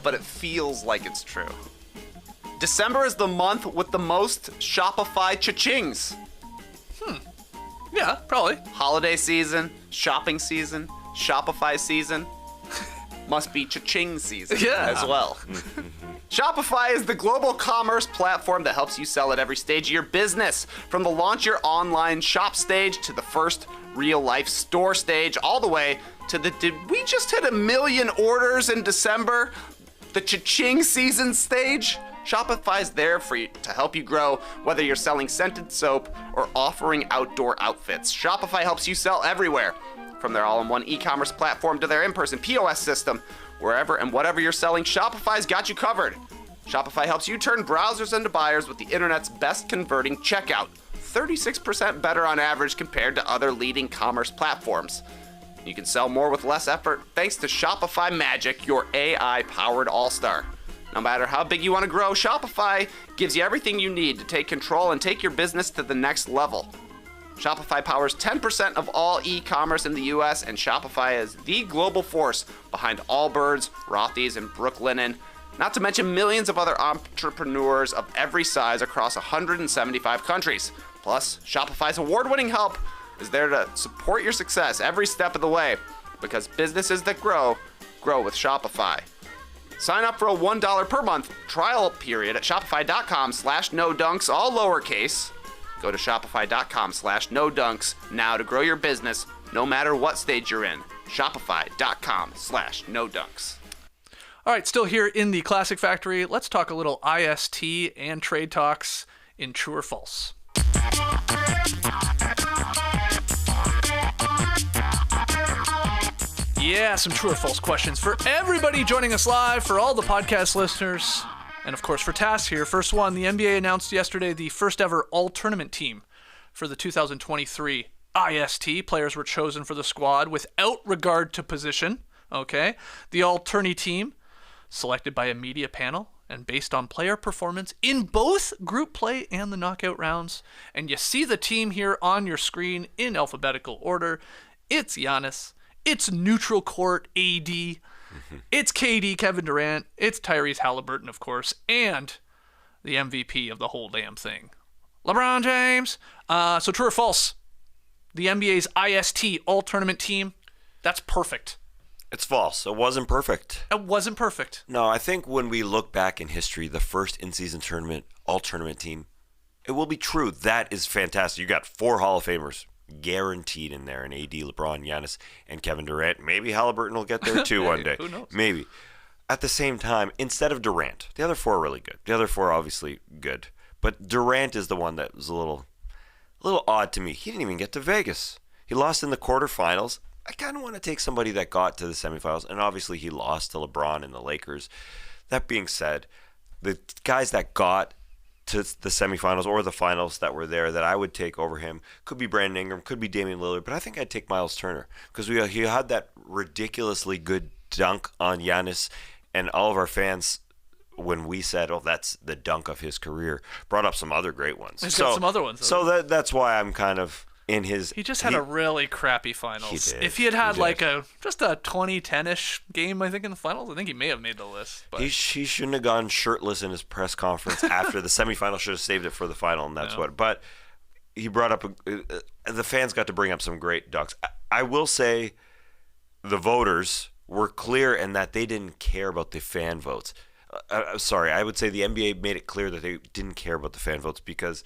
but it feels like it's true. December is the month with the most Shopify cha-chings. Yeah, probably. Holiday season, shopping season, Shopify season. must be cha-ching season Yeah. as well. Shopify is the global commerce platform that helps you sell at every stage of your business. From the launch your online shop stage to the first real-life store stage, all the way to the did we just hit 1 million orders in December? The cha-ching season stage? Shopify's there for you to help you grow, whether you're selling scented soap or offering outdoor outfits. Shopify helps you sell everywhere, from their all-in-one e-commerce platform to their in-person POS system. Wherever and whatever you're selling, Shopify's got you covered. Shopify helps you turn browsers into buyers with the internet's best converting checkout, 36% better on average compared to other leading commerce platforms. You can sell more with less effort thanks to Shopify Magic, your AI-powered all-star. No matter how big you want to grow, Shopify gives you everything you need to take control and take your business to the next level. Shopify powers 10% of all e-commerce in the US, and Shopify is the global force behind Allbirds, Rothy's, and Brooklinen, not to mention millions of other entrepreneurs of every size across 175 countries. Plus, Shopify's award-winning help is there to support your success every step of the way, because businesses that grow with Shopify. Sign up for a $1 per month trial period at shopify.com/nodunks, all lowercase. Go to shopify.com/nodunks now to grow your business no matter what stage you're in. Shopify.com/nodunks. All right, still here in the Classic Factory. Let's talk a little IST and trade talks in True or False. Yeah, some true or false questions for everybody joining us live, for all the podcast listeners, and of course for Tas here. First one, the NBA announced yesterday the first ever all-tournament team for the 2023 IST. Players were chosen for the squad without regard to position. Okay, the all-tourney team selected by a media panel and based on player performance in both group play and the knockout rounds. And you see the team here on your screen in alphabetical order. It's Giannis. It's neutral court AD. It's KD, Kevin Durant. It's Tyrese Halliburton, of course, and the MVP of the whole damn thing, LeBron James. So true or false? The NBA's IST all-tournament team, that's perfect. It's false. It wasn't perfect. It wasn't perfect. No, I think when we look back in history, the first in-season tournament, all-tournament team, it will be true. That is fantastic. You got 4 Hall of Famers guaranteed in there, and AD, LeBron, Giannis, and Kevin Durant. Maybe Halliburton will get there too one day. Who knows? Maybe. At the same time, instead of Durant, the other 4 are really good. The other 4 are obviously good. But Durant is the one that was a little odd to me. He didn't even get to Vegas. He lost in the quarterfinals. I kind of want to take somebody that got to the semifinals, and obviously he lost to LeBron and the Lakers. That being said, the guys that got to the semifinals or the finals that were there that I would take over him could be Brandon Ingram, could be Damian Lillard, but I think I'd take Miles Turner because he had that ridiculously good dunk on Giannis, and all of our fans, when we said, "Oh, that's the dunk of his career," brought up some other great ones. He's got some other ones. So that's why I'm kind of in his. He just had a really crappy finals. He did. If he had like just a 20-10-ish game, I think in the finals, I think he may have made the list. But He shouldn't have gone shirtless in his press conference after the semifinal. Should have saved it for the final, and that's what. But he brought up the fans got to bring up some great dunks. I will say, the voters were clear in that they didn't care about the fan votes. Sorry, I would say the NBA made it clear that they didn't care about the fan votes because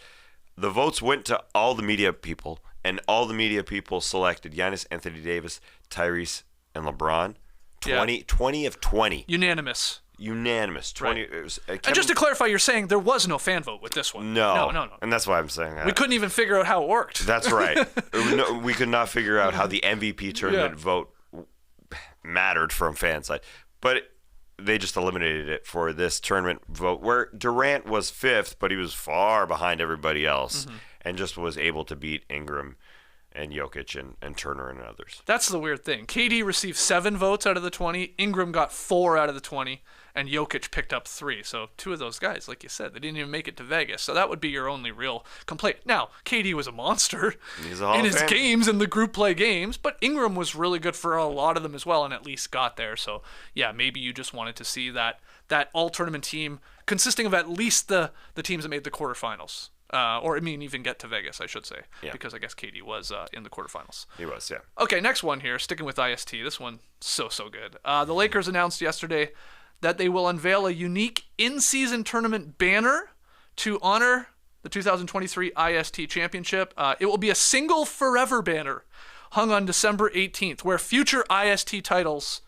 the votes went to all the media people, and all the media people selected Giannis, Anthony Davis, Tyrese, and LeBron. 20 of 20. Unanimous. 20. Right. It was, And just to clarify, you're saying there was no fan vote with this one. No. No. And that's why I'm saying that. We couldn't even figure out how it worked. That's right. No, we could not figure out how the MVP tournament vote mattered from fan side. But they just eliminated it for this tournament vote where Durant was 5th, but he was far behind everybody else and just was able to beat Ingram and Jokic and Turner and others. That's the weird thing. KD received 7 votes out of the 20. Ingram got 4 out of the 20. And Jokic picked up 3. So 2 of those guys, like you said, they didn't even make it to Vegas. So that would be your only real complaint. Now, KD was a monster in his games, in the group play games. But Ingram was really good for a lot of them as well and at least got there. So, yeah, maybe you just wanted to see that all-tournament team consisting of at least the teams that made the quarterfinals. Or, I mean, even get to Vegas, I should say. Yeah. Because I guess KD was in the quarterfinals. He was, yeah. Okay, next one here, sticking with IST. This one, so good. The Lakers announced yesterday that they will unveil a unique in-season tournament banner to honor the 2023 IST Championship. It will be a single forever banner hung on December 18th, where future IST titles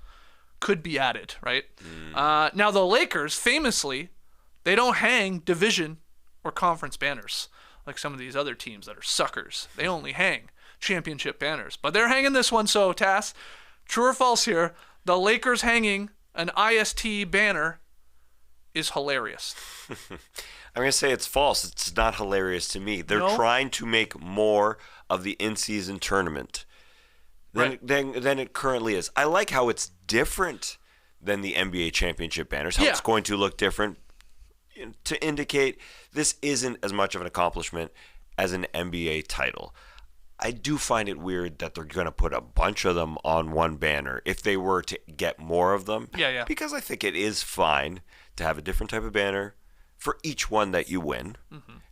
could be added, right? Now, the Lakers, famously, they don't hang division or conference banners like some of these other teams that are suckers. They only hang championship banners. But they're hanging this one, so Tas, true or false here, the Lakers hanging an IST banner is hilarious. I'm going to say it's false. It's not hilarious to me. They're trying to make more of the in-season tournament than it currently is. I like how it's different than the NBA championship banners, how it's going to look different to indicate this isn't as much of an accomplishment as an NBA title. I do find it weird that they're going to put a bunch of them on one banner if they were to get more of them. Yeah. Because I think it is fine to have a different type of banner for each one that you win,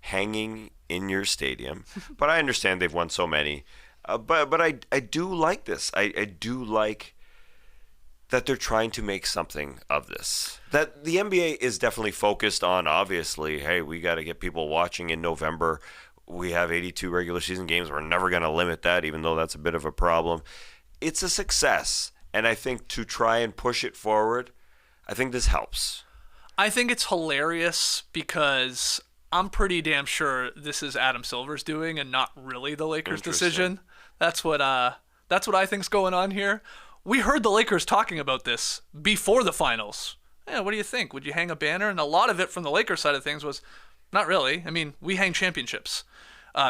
hanging in your stadium. But I understand they've won so many. But I do like this. I do like that they're trying to make something of this. That the NBA is definitely focused on, obviously, hey, we got to get people watching in November. We have 82 regular season games. We're never going to limit that, even though that's a bit of a problem. It's a success. And I think to try and push it forward, I think this helps. I think it's hilarious because I'm pretty damn sure this is Adam Silver's doing and not really the Lakers' decision. That's what I think's going on here. We heard the Lakers talking about this before the finals. Yeah, what do you think? Would you hang a banner? And a lot of it from the Lakers side of things was, not really. I mean, we hang championships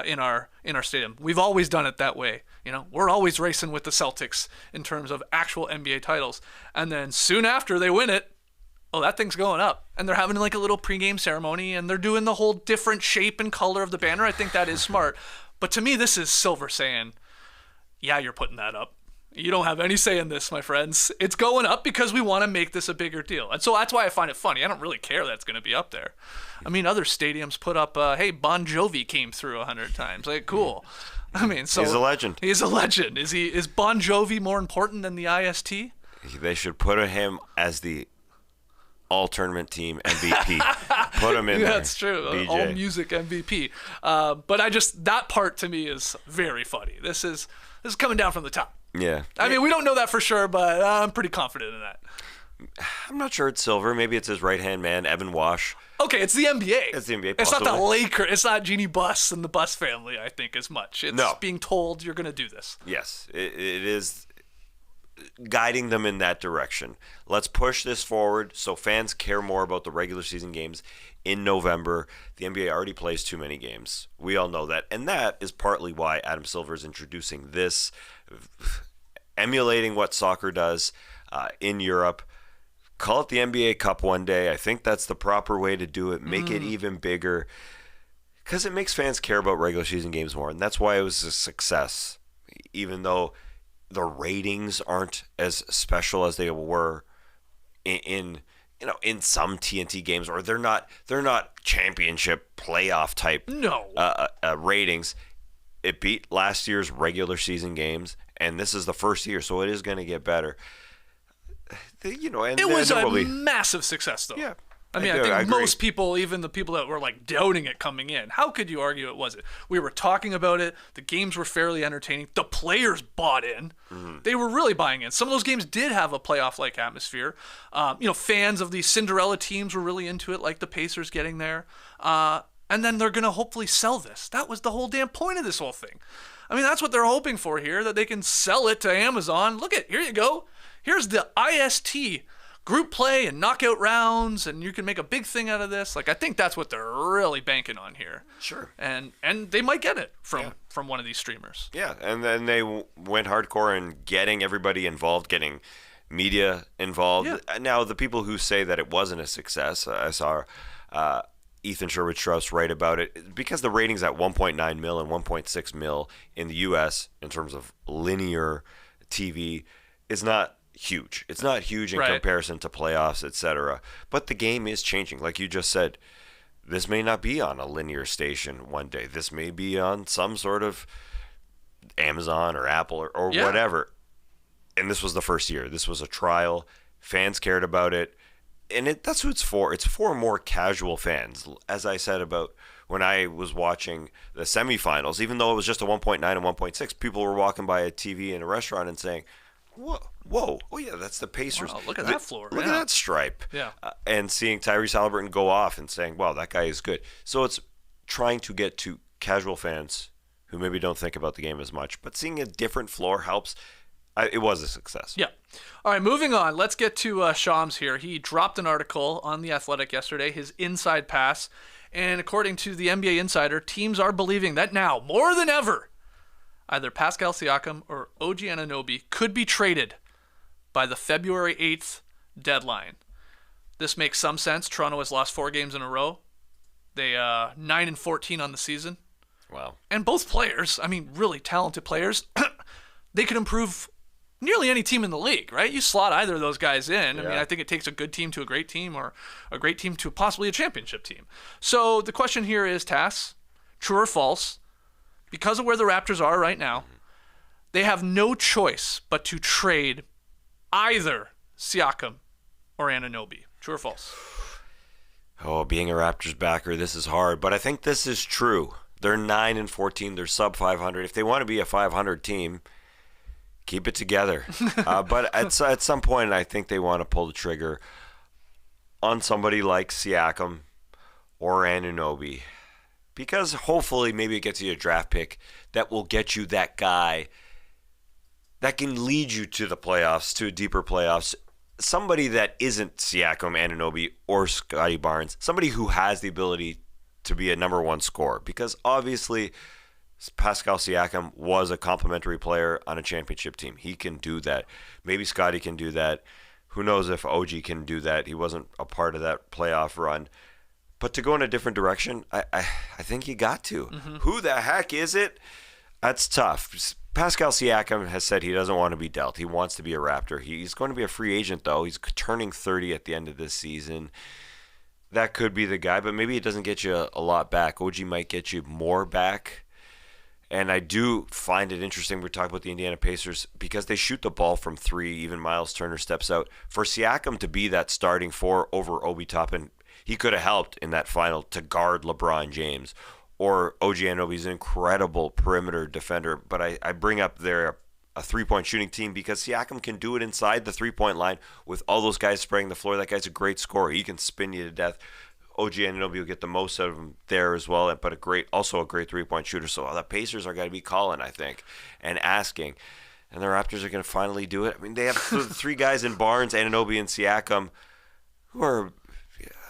in our stadium. We've always done it that way. You know, we're always racing with the Celtics in terms of actual NBA titles. And then soon after they win it, oh, that thing's going up. And they're having like a little pregame ceremony, and they're doing the whole different shape and color of the banner. I think that is smart. But to me, this is Silver saying, yeah, you're putting that up. You don't have any say in this, my friends. It's going up because we want to make this a bigger deal. And so that's why I find it funny. I don't really care that it's going to be up there. I mean, other stadiums put up, hey, Bon Jovi came through 100 times. Like, cool. I mean, so he's a legend. He's a legend. Is Bon Jovi more important than the IST? They should put him as the all-tournament team MVP. Put him in there. That's true. BJ. All music MVP. But that part to me is very funny. This is coming down from the top. Yeah. I mean, we don't know that for sure, but I'm pretty confident in that. I'm not sure it's Silver. Maybe it's his right-hand man, Evan Wash. Okay, it's the NBA. It's the NBA, It's not the possibly. Lakers. It's not Jeannie Buss and the Buss family, I think, as much. It's No. being told you're going to do this. Yes, it is guiding them in that direction. Let's push this forward so fans care more about the regular season games in November. The NBA already plays too many games. We all know that. And that is partly why Adam Silver is introducing this, emulating what soccer does in Europe. Call it the NBA Cup one day. I think that's the proper way to do it. Make it even bigger because it makes fans care about regular season games more. And that's why it was a success, even though the ratings aren't as special as they were in some TNT games, or they're not championship playoff type ratings. It beat last year's regular season games, and this is the first year, so it is going to get better. And It was a massive success, though. Yeah. I mean, I think most people, even the people that were like doubting it coming in, how could you argue it wasn't? We were talking about it. The games were fairly entertaining. The players bought in. They were really buying in. Some of those games did have a playoff-like atmosphere. Fans of these Cinderella teams were really into it, like the Pacers getting there. And then they're going to hopefully sell this. That was the whole damn point of this whole thing. I mean, that's what they're hoping for here, that they can sell it to Amazon. Look here you go. Here's the IST group play and knockout rounds, and you can make a big thing out of this. Like, I think that's what they're really banking on here. Sure. And they might get it from one of these streamers. Yeah, and then they went hardcore in getting everybody involved, getting media involved. Yeah. Now, the people who say that it wasn't a success, I saw Ethan Sherwood-Strauss write about it, because the ratings at 1.9 mil and 1.6 mil in the U.S. in terms of linear TV is not huge. It's not huge in comparison to playoffs, etc. But the game is changing. Like you just said, this may not be on a linear station one day. This may be on some sort of Amazon or Apple or whatever. And this was the first year. This was a trial. Fans cared about it. And that's who it's for. It's for more casual fans. As I said about when I was watching the semifinals, even though it was just a 1.9 and 1.6, people were walking by a TV in a restaurant and saying, whoa, oh yeah, that's the Pacers. Wow, look at that floor. Look at that stripe. Yeah. And seeing Tyrese Halliburton go off and saying, wow, that guy is good. So it's trying to get to casual fans who maybe don't think about the game as much, but seeing a different floor helps. It was a success. Yeah. All right, moving on. Let's get to Shams here. He dropped an article on The Athletic yesterday, his inside pass. And according to the NBA Insider, teams are believing that now, more than ever, either Pascal Siakam or OG Anunoby could be traded by the February 8th deadline. This makes some sense. Toronto has lost 4 games in a row. They 9-14 on the season. Wow. And both players, I mean, really talented players, they could improve nearly any team in the league, right? You slot either of those guys in. Yeah. I mean, I think it takes a good team to a great team or a great team to possibly a championship team. So the question here is, Tas, true or false? Because of where the Raptors are right now, they have no choice but to trade either Siakam or Anunoby. True or false? Oh, being a Raptors backer, this is hard, but I think this is true. They're 9-14. They're sub 500. If they want to be a 500 team, keep it together. But at some point, I think they want to pull the trigger on somebody like Siakam or Anunoby, because hopefully maybe it gets you a draft pick that will get you that guy that can lead you to the playoffs, to deeper playoffs. Somebody that isn't Siakam, Anunoby, or Scotty Barnes. Somebody who has the ability to be a number one scorer, because obviously Pascal Siakam was a complimentary player on a championship team. He can do that. Maybe Scotty can do that. Who knows if OG can do that? He wasn't a part of that playoff run. But to go in a different direction, I think you got to. Mm-hmm. Who the heck is it? That's tough. Pascal Siakam has said he doesn't want to be dealt. He wants to be a Raptor. He's going to be a free agent, though. He's turning 30 at the end of this season. That could be the guy, but maybe it doesn't get you a lot back. OG might get you more back. And I do find it interesting, we're talking about the Indiana Pacers, because they shoot the ball from 3, even Miles Turner steps out. For Siakam to be that starting 4 over Obi Toppin, he could have helped in that final to guard LeBron James. Or OG Anunoby is an incredible perimeter defender, but I bring up there a three-point shooting team because Siakam can do it inside the three-point line with all those guys spraying the floor. That guy's a great scorer. He can spin you to death. OG Anunoby will get the most out of him there as well, but also a great three-point shooter. So the Pacers are going to be calling, I think, and asking. And the Raptors are going to finally do it. I mean, they have 3 guys in Barnes, Anunoby, and Siakam who are...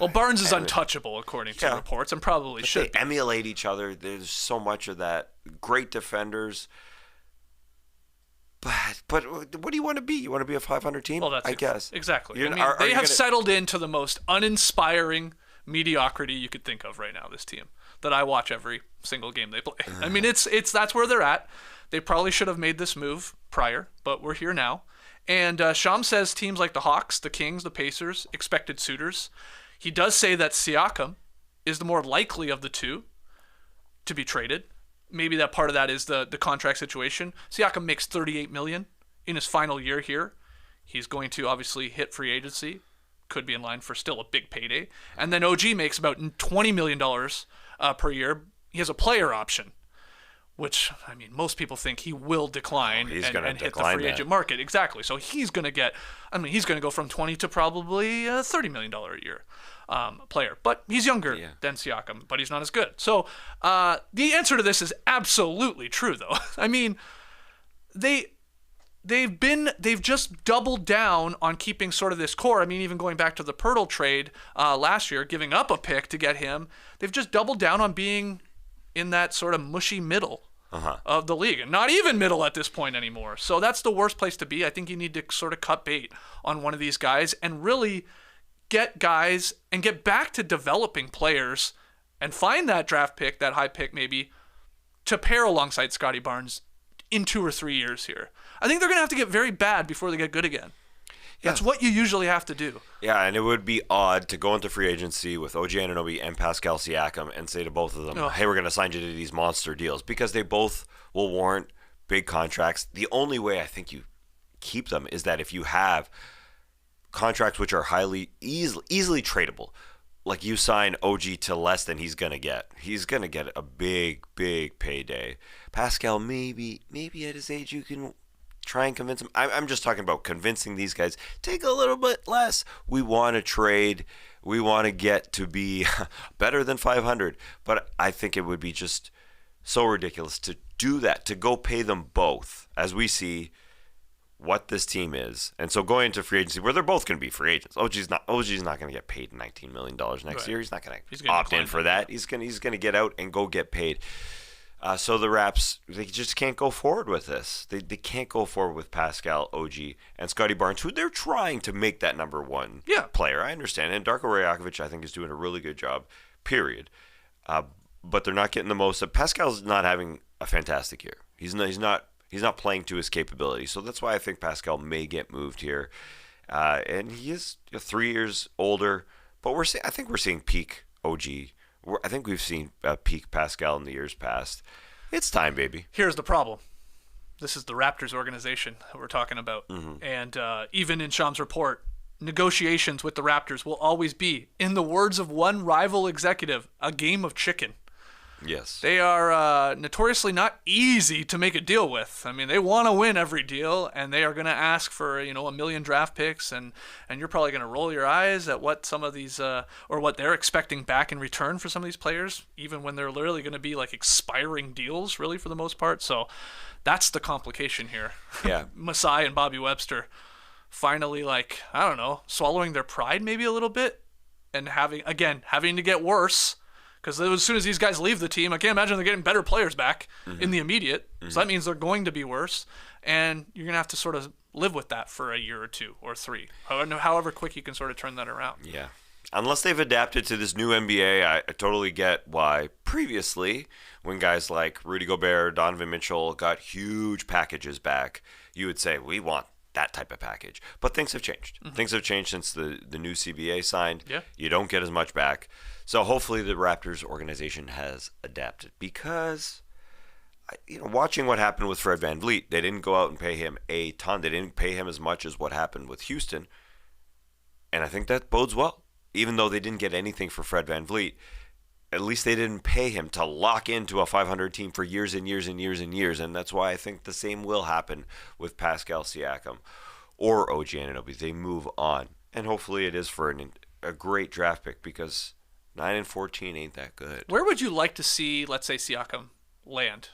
Well, Barnes is untouchable, according to reports, and probably should They emulate each other. There's so much of that. Great defenders. But what do you want to be? You want to be a 500 team? Well, I guess. Exactly. They have settled into the most uninspiring mediocrity you could think of right now, this team, that I watch every single game they play. I mean, it's that's where they're at. They probably should have made this move prior, but we're here now. And Sham says teams like the Hawks, the Kings, the Pacers, expected suitors. He does say that Siakam is the more likely of the two to be traded. Maybe that part of that is the contract situation. Siakam makes $38 million in his final year here. He's going to obviously hit free agency. Could be in line for still a big payday. And then OG makes about $20 million per year. He has a player option, which, I mean, most people think he will decline and hit the free agent market. Exactly. So he's going to go from 20 to probably $30 million a year player. But he's younger than Siakam, but he's not as good. So the answer to this is absolutely true, though. I mean, they've just doubled down on keeping sort of this core. I mean, even going back to the Pirtle trade last year, giving up a pick to get him, they've just doubled down on being in that sort of mushy middle of the league, and not even middle at this point anymore. So that's the worst place to be. I think you need to sort of cut bait on one of these guys and really get guys and get back to developing players and find that draft pick, that high pick maybe, to pair alongside Scotty Barnes in 2 or 3 years here. I think they're going to have to get very bad before they get good again. That's what you usually have to do. Yeah, and it would be odd to go into free agency with OG Anunoby and Pascal Siakam and say to both of them, hey, we're going to sign you to these monster deals, because they both will warrant big contracts. The only way I think you keep them is that if you have contracts which are easily tradable, like you sign OG to less than he's going to get. He's going to get a big payday. Pascal, maybe at his age you can try and convince him. I'm just talking about convincing these guys, take a little bit less. We want to trade. We want to get to be better than 500. But I think it would be just so ridiculous to do that, to go pay them both, as we see what this team is. And so going into free agency, where they're both going to be free agents. OG's not going to get paid $19 million next year. He's not going to opt in for that. He's going to get out and go get paid. So the Raps, they just can't go forward with this. They can't go forward with Pascal, OG, and Scotty Barnes, who they're trying to make that number one player. I understand. And Darko Rajakovic, I think, is doing a really good job, period. But they're not getting the most. Pascal's not having a fantastic year. He's not playing to his capability. So that's why I think Pascal may get moved here. And he is 3 years older. But I think we're seeing peak OG. I think we've seen peak Pascal in the years past. It's time, baby. Here's the problem. This is the Raptors organization that we're talking about. Mm-hmm. And even in Sham's report, negotiations with the Raptors will always be, in the words of one rival executive, a game of chicken. Yes. They are notoriously not easy to make a deal with. I mean, they want to win every deal, and they are going to ask for, a million draft picks, and you're probably going to roll your eyes at what some of these, or what they're expecting back in return for some of these players, even when they're literally going to be like expiring deals, really, for the most part. So that's the complication here. Yeah. Masai and Bobby Webster finally, swallowing their pride maybe a little bit, and having to get worse. Because as soon as these guys leave the team, I can't imagine they're getting better players back in the immediate. Mm-hmm. So that means they're going to be worse. And you're going to have to sort of live with that for a year or two or three. However quick you can sort of turn that around. Yeah. Unless they've adapted to this new NBA, I totally get why previously, when guys like Rudy Gobert, Donovan Mitchell got huge packages back, you would say, we want that type of package. But things have changed. Mm-hmm. Things have changed since the new CBA signed. Yeah. You don't get as much back. So hopefully the Raptors organization has adapted, because watching what happened with Fred VanVleet, they didn't go out and pay him a ton. They didn't pay him as much as what happened with Houston. And I think that bodes well. Even though they didn't get anything for Fred VanVleet, at least they didn't pay him to lock into a 500 team for years and years and years and years. And that's why I think the same will happen with Pascal Siakam or OG Anunoby. They move on. And hopefully it is for a great draft pick, because 9-14 ain't that good. Where would you like to see, let's say, Siakam land?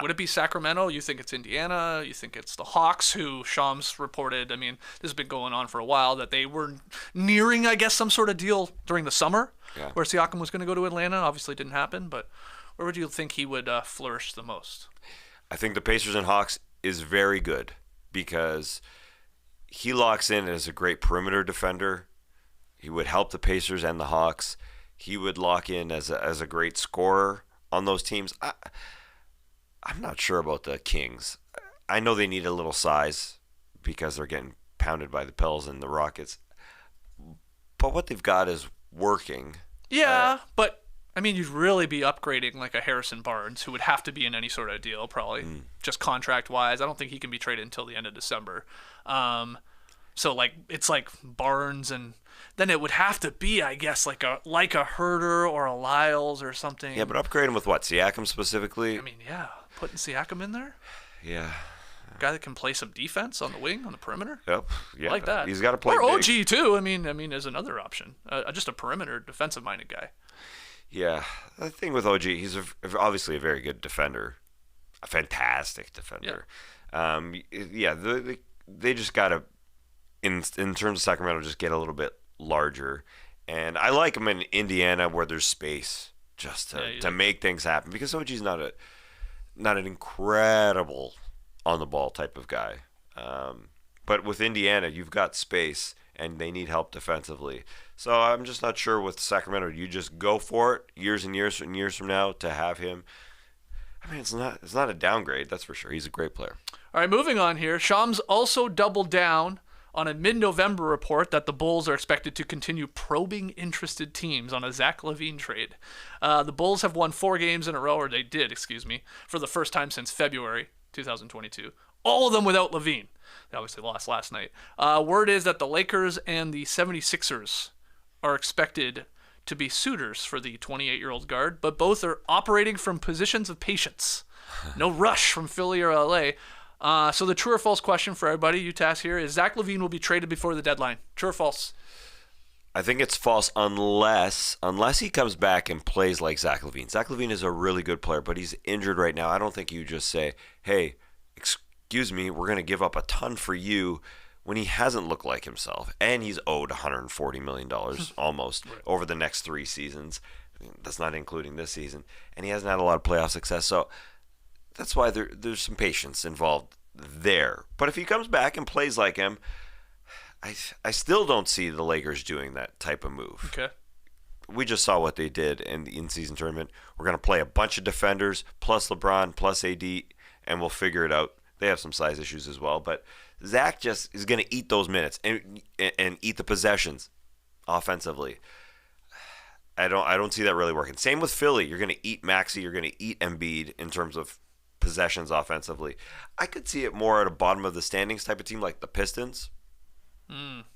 Would it be Sacramento? You think it's Indiana? You think it's the Hawks, who Shams reported, this has been going on for a while, that they were nearing, I guess, some sort of deal during the summer where Siakam was going to go to Atlanta. Obviously didn't happen, but where would you think he would flourish the most? I think the Pacers and Hawks is very good, because he locks in as a great perimeter defender. He would help the Pacers and the Hawks. He would lock in as a great scorer on those teams. I'm not sure about the Kings. I know they need a little size because they're getting pounded by the Pels and the Rockets. But what they've got is working. Yeah, but you'd really be upgrading like a Harrison Barnes, who would have to be in any sort of deal, probably, just contract-wise. I don't think he can be traded until the end of December. So it's like Barnes, and then it would have to be, I guess, like a Herder or a Lyles or something. Yeah, but upgrade him with what? Siakam specifically? Putting Siakam in there. Yeah. A guy that can play some defense on the wing, on the perimeter. Yep. Yeah. I like that. He's got to play or big. OG too. Is another option. Just a perimeter defensive-minded guy. Yeah. The thing with OG, he's obviously a very good defender, a fantastic defender. Yeah. They just got to, in terms of Sacramento, just get a little bit larger. And I like him in Indiana, where there's space just to make things happen, because OG's not an incredible on the ball type of guy. But with Indiana, you've got space and they need help defensively. So I'm just not sure with Sacramento. You just go for it years and years and years from now to have him. It's not a downgrade, that's for sure. He's a great player. All right, moving on here. Shams also doubled down on a mid-November report that the Bulls are expected to continue probing interested teams on a Zach LaVine trade. The Bulls have won 4 games in a row, or they did, for the first time since February 2022. All of them without LaVine. They obviously lost last night. Word is that the Lakers and the 76ers are expected to be suitors for the 28-year-old guard, but both are operating from positions of patience. No rush from Philly or LA. So the true or false question for everybody, UTAS here, is Zach LaVine will be traded before the deadline. True or false? I think it's false unless he comes back and plays like Zach LaVine. Zach LaVine is a really good player, but he's injured right now. I don't think you just say, hey, excuse me, we're going to give up a ton for you when he hasn't looked like himself. And he's owed $140 million almost over the next 3 seasons. That's not including this season. And he hasn't had a lot of playoff success. So that's why there's some patience involved there. But if he comes back and plays like him, I still don't see the Lakers doing that type of move. Okay. We just saw what they did in the in-season tournament. We're going to play a bunch of defenders, plus LeBron, plus AD, and we'll figure it out. They have some size issues as well, but Zach just is going to eat those minutes and eat the possessions offensively. I don't see that really working. Same with Philly. You're going to eat Maxey. You're going to eat Embiid in terms of possessions offensively. I could see it more at a bottom of the standings type of team like the Pistons.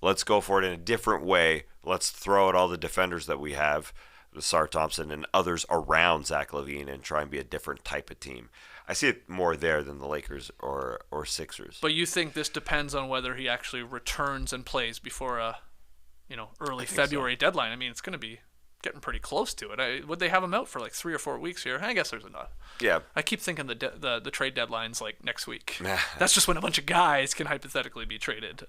Let's go for it in a different way. Let's throw out all the defenders that we have, Sar Thompson and others around Zach LaVine, and try and be a different type of team. I see it more there than the Lakers or Sixers. But you think this depends on whether he actually returns and plays before a early February deadline? I mean, it's going to be getting pretty close to it. Would they have him out for like 3 or 4 weeks here? I guess there's enough. Yeah. I keep thinking the trade deadline's like next week. That's just when a bunch of guys can hypothetically be traded.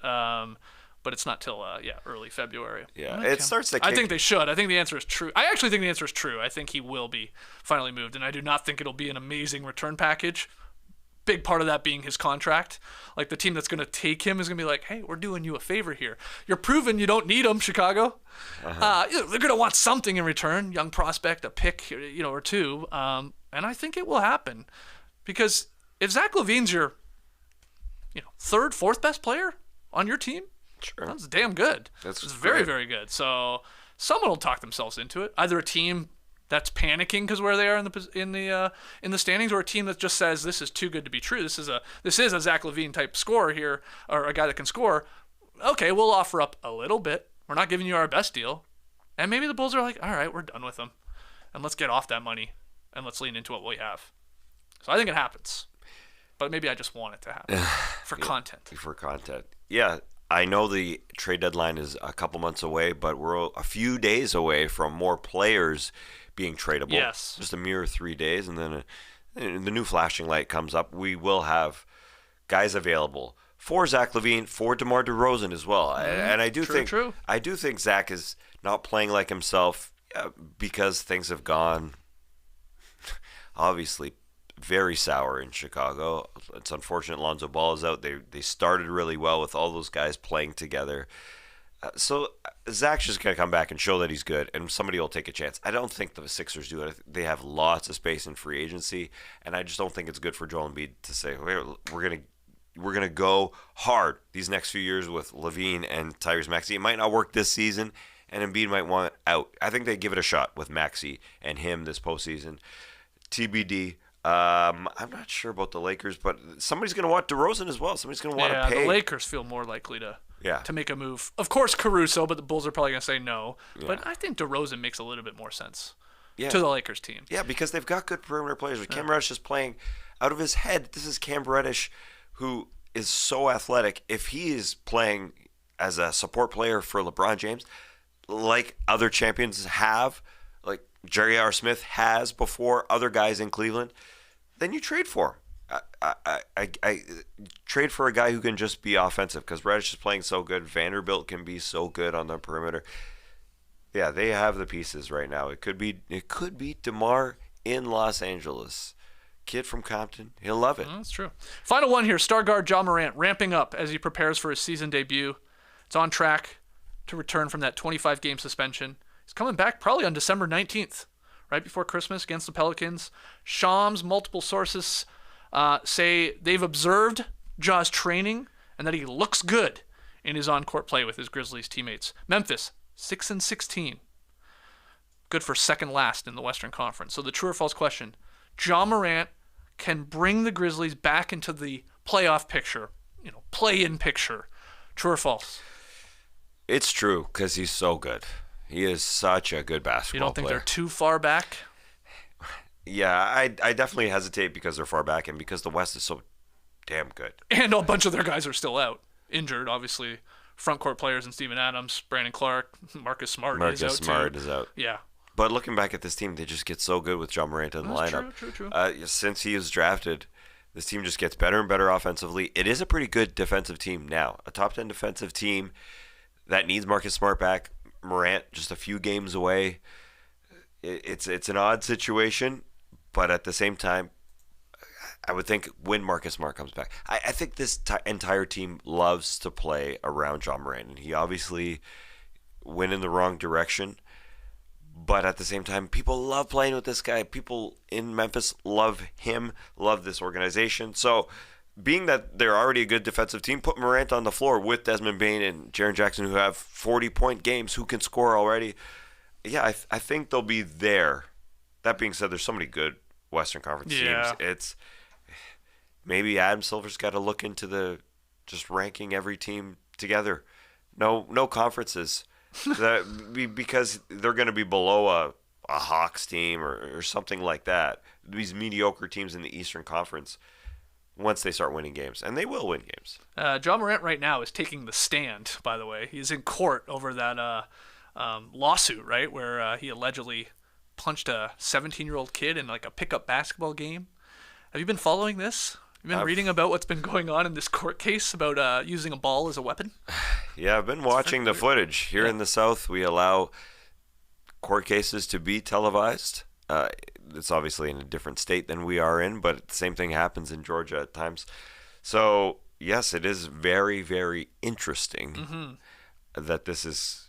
But it's not till early February. Yeah, it starts to I think they should. I think the answer is true. I actually think the answer is true. I think he will be finally moved, and I do not think it'll be an amazing return package. Big part of that being his contract. Like, the team that's going to take him is going to be like, hey, we're doing you a favor here. You're proving you don't need him, Chicago. They're going to want something in return, young prospect, a pick, or 2. And I think it will happen. Because if Zach LaVine's your, 3rd, 4th best player on your team, sure, that's damn good. It's very, very good. So someone will talk themselves into it. Either a team that's panicking because where they are in the standings, or a team that just says this is too good to be true. This is a Zach LaVine type scorer here, or a guy that can score. Okay, we'll offer up a little bit. We're not giving you our best deal, and maybe the Bulls are like, all right, we're done with him, and let's get off that money and let's lean into what we have. So I think it happens, but maybe I just want it to happen for content. For content, yeah. I know the trade deadline is a couple months away, but we're a few days away from more players being tradable. Yes. Just a mere 3 days, and then the new flashing light comes up. We will have guys available for Zach LaVine, for DeMar DeRozan as well. And I do think Zach is not playing like himself because things have gone obviously very sour in Chicago. It's unfortunate Lonzo Ball is out. They started really well with all those guys playing together. So Zach's just going to come back and show that he's good, and somebody will take a chance. I don't think the Sixers do it. They have lots of space in free agency, and I just don't think it's good for Joel Embiid to say, we're going to go hard these next few years with LaVine and Tyrese Maxey. It might not work this season, and Embiid might want out. I think they give it a shot with Maxey and him this postseason. TBD. I'm not sure about the Lakers, but somebody's going to want DeRozan as well. Somebody's going to want to pay. The Lakers feel more likely to make a move. Of course, Caruso, but the Bulls are probably going to say no. Yeah. But I think DeRozan makes a little bit more sense to the Lakers team. Yeah, because they've got good perimeter players. Cam Reddish is playing out of his head. This is Cam Reddish, who is so athletic. If he is playing as a support player for LeBron James, like other champions have, like Jerry R. Smith has before, other guys in Cleveland, then you trade for him. I trade for a guy who can just be offensive, because Reddish is playing so good. Vanderbilt can be so good on the perimeter. Yeah, they have the pieces right now. It could be DeMar in Los Angeles. Kid from Compton. He'll love it. That's true. Final one here. Star guard Ja Morant ramping up as he prepares for his season debut. It's on track to return from that 25-game suspension. He's coming back probably on December 19th, right before Christmas against the Pelicans. Shams, multiple sources say they've observed Ja's training and that he looks good in his on-court play with his Grizzlies teammates. Memphis, 6-16. Good for second last in the Western Conference. So the true or false question, Ja Morant can bring the Grizzlies back into the playoff picture, play-in picture. True or false? It's true because he's so good. He is such a good basketball player. You don't think they're too far back? Yeah, I definitely hesitate because they're far back and because the West is so damn good. And a bunch of their guys are still out. Injured, obviously. Front court players and Steven Adams, Brandon Clark, Marcus Smart is out. Yeah. But looking back at this team, they just get so good with Ja Morant in the lineup. True. Since he was drafted, this team just gets better and better offensively. It is a pretty good defensive team now. A top 10 defensive team that needs Marcus Smart back. Morant just a few games away. It's an odd situation, but at the same time, I would think when Marcus Smart comes back, I think this entire team loves to play around Ja Morant. And he obviously went in the wrong direction. But at the same time, people love playing with this guy. People in Memphis love him, love this organization. So being that they're already a good defensive team, put Morant on the floor with Desmond Bane and Jaren Jackson, who have 40-point games, who can score already. Yeah, I think they'll be there. That being said, there's so many good Western Conference teams. It's maybe Adam Silver's got to look into just ranking every team together. No conferences. Because they're going to be below a Hawks team or something like that. These mediocre teams in the Eastern Conference, once they start winning games, and they will win games. Ja Morant right now is taking the stand, by the way. He's in court over that lawsuit, right, where he allegedly punched a 17-year-old kid in like a pickup basketball game. Have you been following this? You've been reading about what's been going on in this court case about using a ball as a weapon? Yeah, I've been watching the footage. Here in the South, we allow court cases to be televised. It's obviously in a different state than we are in, but the same thing happens in Georgia at times. So, yes, it is very, very interesting that this is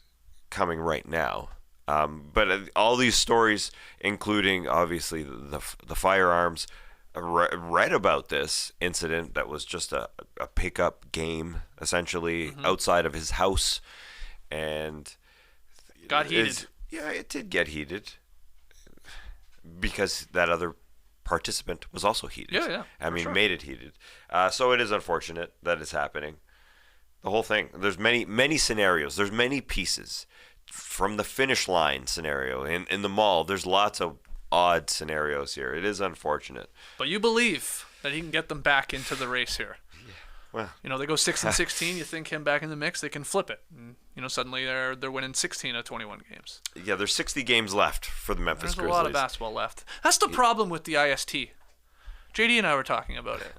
coming right now. But all these stories, including, obviously, the firearms, read about this incident that was just a pickup game, essentially, outside of his house. And got heated. It did get heated because that other participant was also heated. Yeah. Made it heated. So it is unfortunate that it's happening. The whole thing. There's many scenarios. There's many pieces. From the finish line scenario in the mall, there's lots of odd scenarios here. It is unfortunate. But you believe that he can get them back into the race here. Well, they go 6-16. You think him back in the mix, they can flip it. And, suddenly they're winning 16 of 21 games. Yeah, there's 60 games left for the Memphis Grizzlies. There's a lot of basketball left. That's the problem with the IST. JD and I were talking about it.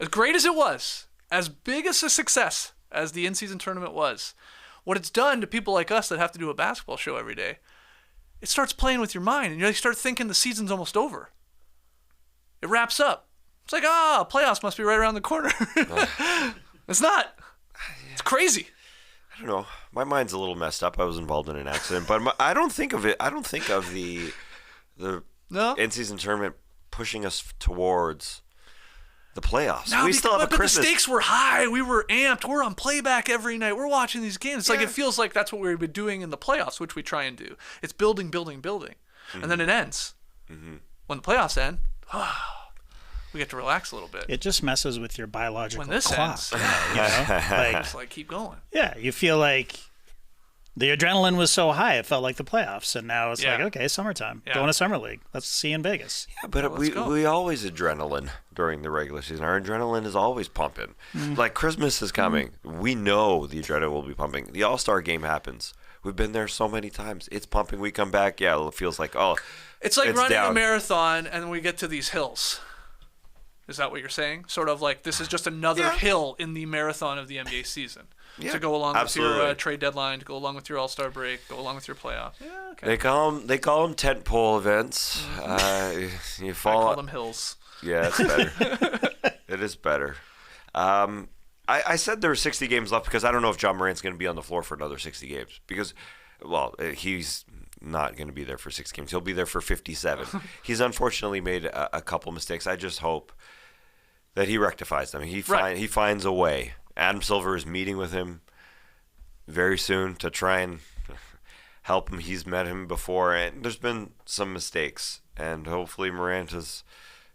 As great as it was, as big as a success as the in-season tournament was, what it's done to people like us that have to do a basketball show every day, it starts playing with your mind, and you start thinking the season's almost over. It wraps up. It's like, playoffs must be right around the corner. It's not. It's crazy. I don't know. My mind's a little messed up. I was involved in an accident, but I don't think of it. I don't think of the in-season tournament pushing us towards the playoffs. No, we still have a Christmas. But the stakes were high. We were amped. We're on playback every night. We're watching these games. It's like it feels like that's what we've been doing in the playoffs, which we try and do. It's building. And then it ends. When the playoffs end, we get to relax a little bit. It just messes with your biological when this clock. Ends, it's like keep going. Yeah, you feel like the adrenaline was so high, it felt like the playoffs, and now it's like, okay, summertime, going to summer league. Let's see you in Vegas. Yeah, but we always adrenaline during the regular season. Our adrenaline is always pumping. Like Christmas is coming. We know the adrenaline will be pumping. The All-Star game happens. We've been there so many times. It's pumping. We come back. Yeah, it feels like, it's like running down. a marathon, and then we get to these hills. Is that what you're saying? Sort of like this is just another hill in the marathon of the NBA season. To go along with your trade deadline, to go along with your All-Star break, go along with your playoffs. Yeah, okay. They call them tentpole events. You fall. I call them hills. Yeah, it's better. It is better. I said there were 60 games left because I don't know if Ja Morant's going to be on the floor for another 60 games because, he's not going to be there for 6 games. He'll be there for 57. He's unfortunately made a couple mistakes. I just hope that he rectifies them. He finds a way. Adam Silver is meeting with him. very soon to try and help him. He's met him before, and there's been some mistakes, and hopefully Morant has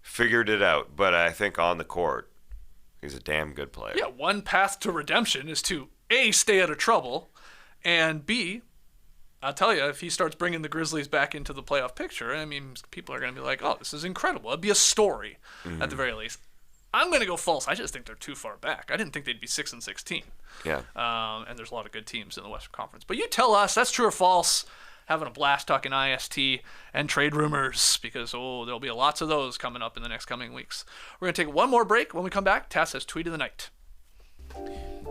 figured it out. But I think on the court, he's a damn good player. Yeah, one path to redemption is to A, stay out of trouble, and B, I'll tell you, if he starts bringing the Grizzlies back into the playoff picture, I mean, people are going to be like, oh, this is incredible. It'd be a story at the very least. I'm going to go false. I just think they're too far back. I didn't think they'd be 6-16. Yeah. And there's a lot of good teams in the Western Conference. But you tell us, that's true or false. Having a blast talking IST and trade rumors because, there'll be lots of those coming up in the next coming weeks. We're going to take one more break. When we come back, Tas has Tweet of the Night.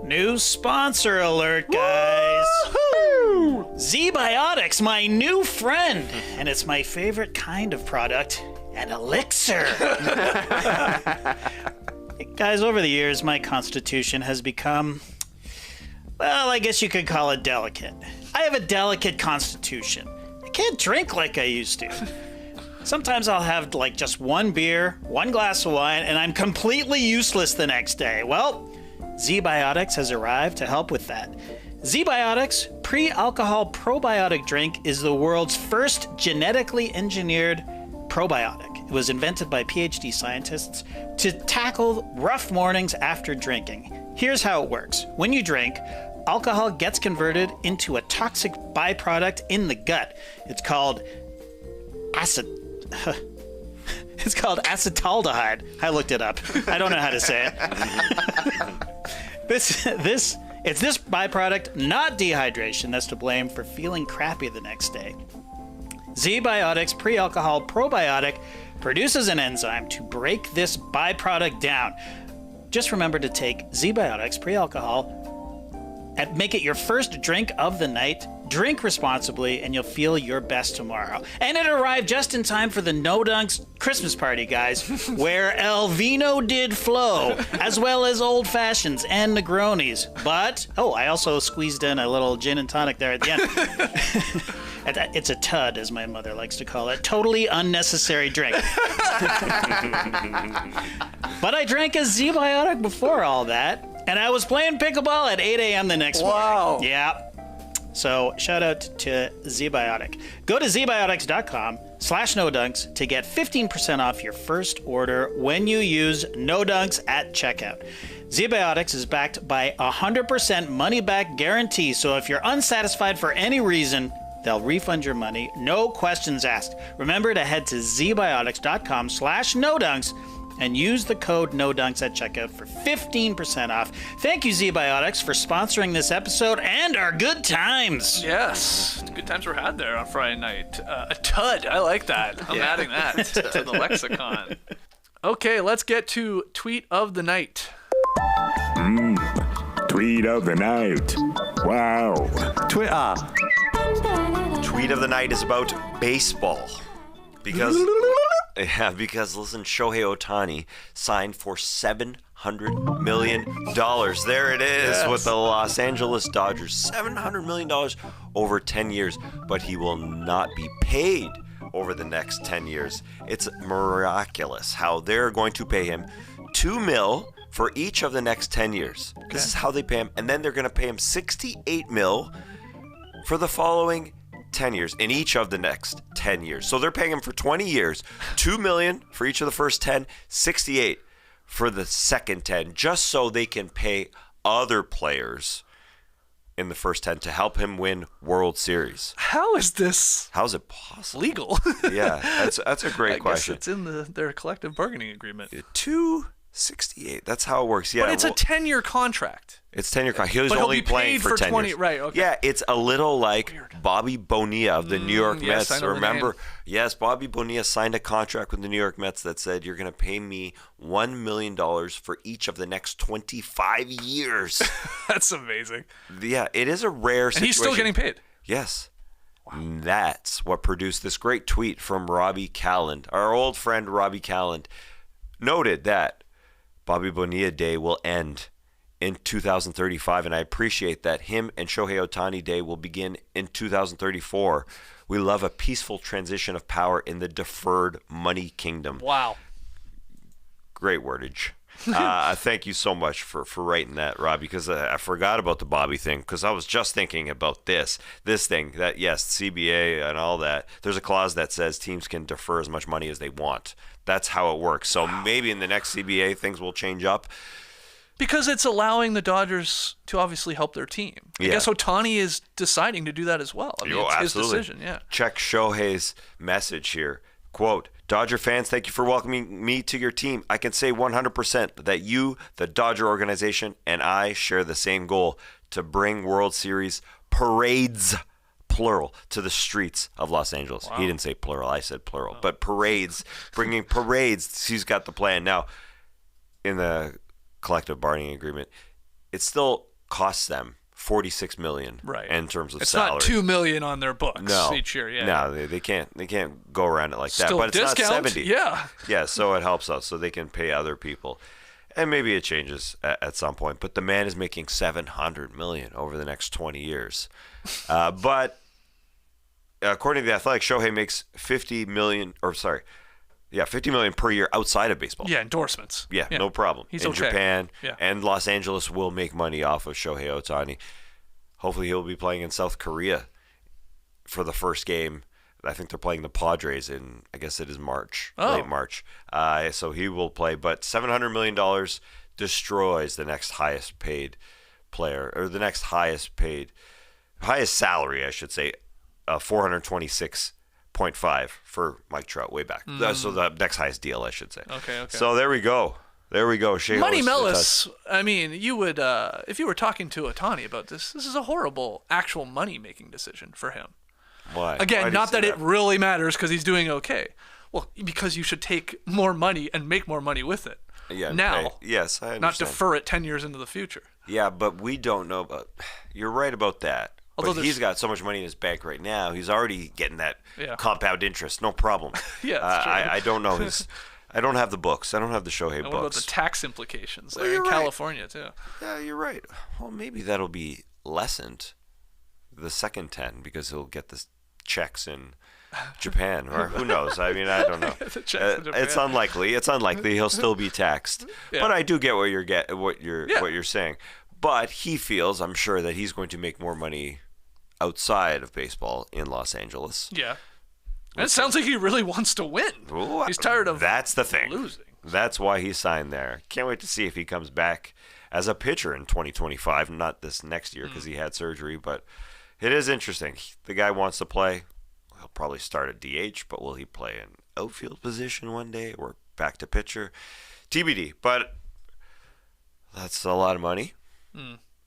New sponsor alert, guys. Woo-hoo! Z-Biotics, my new friend. And it's my favorite kind of product, an elixir. Guys, over the years, my constitution has become, well, I guess you could call it delicate. I have a delicate constitution. I can't drink like I used to. Sometimes I'll have like just one beer, one glass of wine, and I'm completely useless the next day. Well, Z-Biotics has arrived to help with that. Z-Biotics pre-alcohol probiotic drink is the world's first genetically engineered probiotic. It was invented by PhD scientists to tackle rough mornings after drinking. Here's how it works. When you drink, alcohol gets converted into a toxic byproduct in the gut. It's called It's called acetaldehyde. I looked it up. I don't know how to say it. It's this byproduct, not dehydration, that's to blame for feeling crappy the next day. Z-Biotics pre-alcohol probiotic produces an enzyme to break this byproduct down. Just remember to take Z-Biotics pre-alcohol and make it your first drink of the night. Drink responsibly, and you'll feel your best tomorrow. And it arrived just in time for the No Dunks Christmas party, guys, where El Vino did flow, as well as Old Fashions and Negronis. But, I also squeezed in a little gin and tonic there at the end. It's a tud, as my mother likes to call it. Totally unnecessary drink. But I drank a Z-Biotic before all that, and I was playing pickleball at 8 a.m. the next morning. Yeah. So shout out to Z-Biotic. Go to zbiotics.com/nodunks to get 15% off your first order when you use No Dunks at checkout. Z-Biotics is backed by a 100% money-back guarantee, so if you're unsatisfied for any reason, they'll refund your money, no questions asked. Remember to head to zbiotics.com/nodunks and use the code NODUNKS at checkout for 15% off. Thank you, Z-Biotics, for sponsoring this episode and our good times. Yes, good times were had there on Friday night. A tud, I like that. I'm adding that to the lexicon. Okay, let's get to Tweet of the Night. Tweet of the Night. Wow. Tweet of the Night is about baseball. Because listen, Shohei Ohtani signed for $700 million. There it is with the Los Angeles Dodgers. $700 million over 10 years, but he will not be paid over the next 10 years. It's miraculous how they're going to pay him $2 million for each of the next 10 years. Okay. This is how they pay him. And then they're going to pay him $68 million for the following 10 years in each of the next 10 years. So they're paying him for 20 years, $2 million for each of the first 10, $68 for the second 10, just so they can pay other players in the first 10 to help him win World Series. How is this? How is it possible? Legal? Yeah, that's a great question. I guess it's in their collective bargaining agreement. $268. That's how it works. Yeah, but it's a 10-year contract. It's 10-year contract. He was only playing for 10 years. Right, okay. Yeah, it's a little like Bobby Bonilla of the New York Mets. I know Remember? Yes, Bobby Bonilla signed a contract with the New York Mets that said you're going to pay me $1 million for each of the next 25 years. That's amazing. Yeah, it is a rare situation. And he's still getting paid. Yes. Wow. That's what produced this great tweet from Robbie Calland. Our old friend Robbie Calland noted that Bobby Bonilla Day will end in 2035, and I appreciate that him and Shohei Ohtani Day will begin in 2034. We love a peaceful transition of power in the deferred money kingdom. Wow. Great wordage. Thank you so much for writing that, Rob, because I forgot about the Bobby thing, because I was just thinking about this thing, that, yes, CBA and all that, there's a clause that says teams can defer as much money as they want. That's how it works. So maybe in the next CBA, things will change up. Because it's allowing the Dodgers to obviously help their team. I guess Ohtani is deciding to do that as well. I mean, it's absolutely. his decision, yeah. Check Shohei's message here. Quote, Dodger fans, thank you for welcoming me to your team. I can say 100% that you, the Dodger organization, and I share the same goal to bring World Series parades, plural, to the streets of Los Angeles. Wow. He didn't say plural. I said plural. But parades, bringing parades. He's got the plan. Now, in the collective bargaining agreement, it still costs them $46 million in terms of salary. It's not $2 million on their books each year. Yeah. No, they can't go around it like that. Still But it's discount, not 70. Yeah, so it helps us, so they can pay other people. And maybe it changes at some point. But the man is making $700 million over the next 20 years. But according to The Athletic, Shohei makes $50 million per year outside of baseball. Yeah, endorsements. Yeah, no problem. He's in okay. Japan Yeah. and Los Angeles will make money off of Shohei Ohtani. Hopefully he'll be playing in South Korea for the first game. I think they're playing the Padres in, I guess it is March, late March. So he will play. But $700 million destroys the next highest paid player, or the next highest salary, I should say, 426.5 for Mike Trout way back. So the next highest deal, I should say. Okay. So there we go. Shohei Money Mellis, I mean, you would, if you were talking to Ohtani about this is a horrible actual money-making decision for him. Why? Again, Why not that it really matters because he's doing okay. Well, because you should take more money and make more money with it. Yeah, now. Yes, I understand. Not defer it 10 years into the future. Yeah, but we don't know about. You're right about that. Although but he's got so much money in his bank right now. He's already getting that compound interest. No problem. Yeah, that's true. I don't know his. I don't have the books. I don't have the Shohei and books. what about the tax implications there Well, in you're California too? Yeah, you're right. Well, maybe that'll be lessened the second 10 because he'll get the checks in Japan, or who knows? I mean, I don't know. It's unlikely. He'll still be taxed. Yeah. But I do get what you're saying. But he feels, I'm sure, that he's going to make more money outside of baseball in Los Angeles. Yeah. And it sounds like he really wants to win. Ooh, he's tired of That's the thing. losing. That's why he signed there. Can't wait to see if he comes back as a pitcher in 2025, not this next year because he had surgery. But it is interesting. The guy wants to play. He'll probably start at DH, but will he play an outfield position one day or back to pitcher? TBD. But that's a lot of money.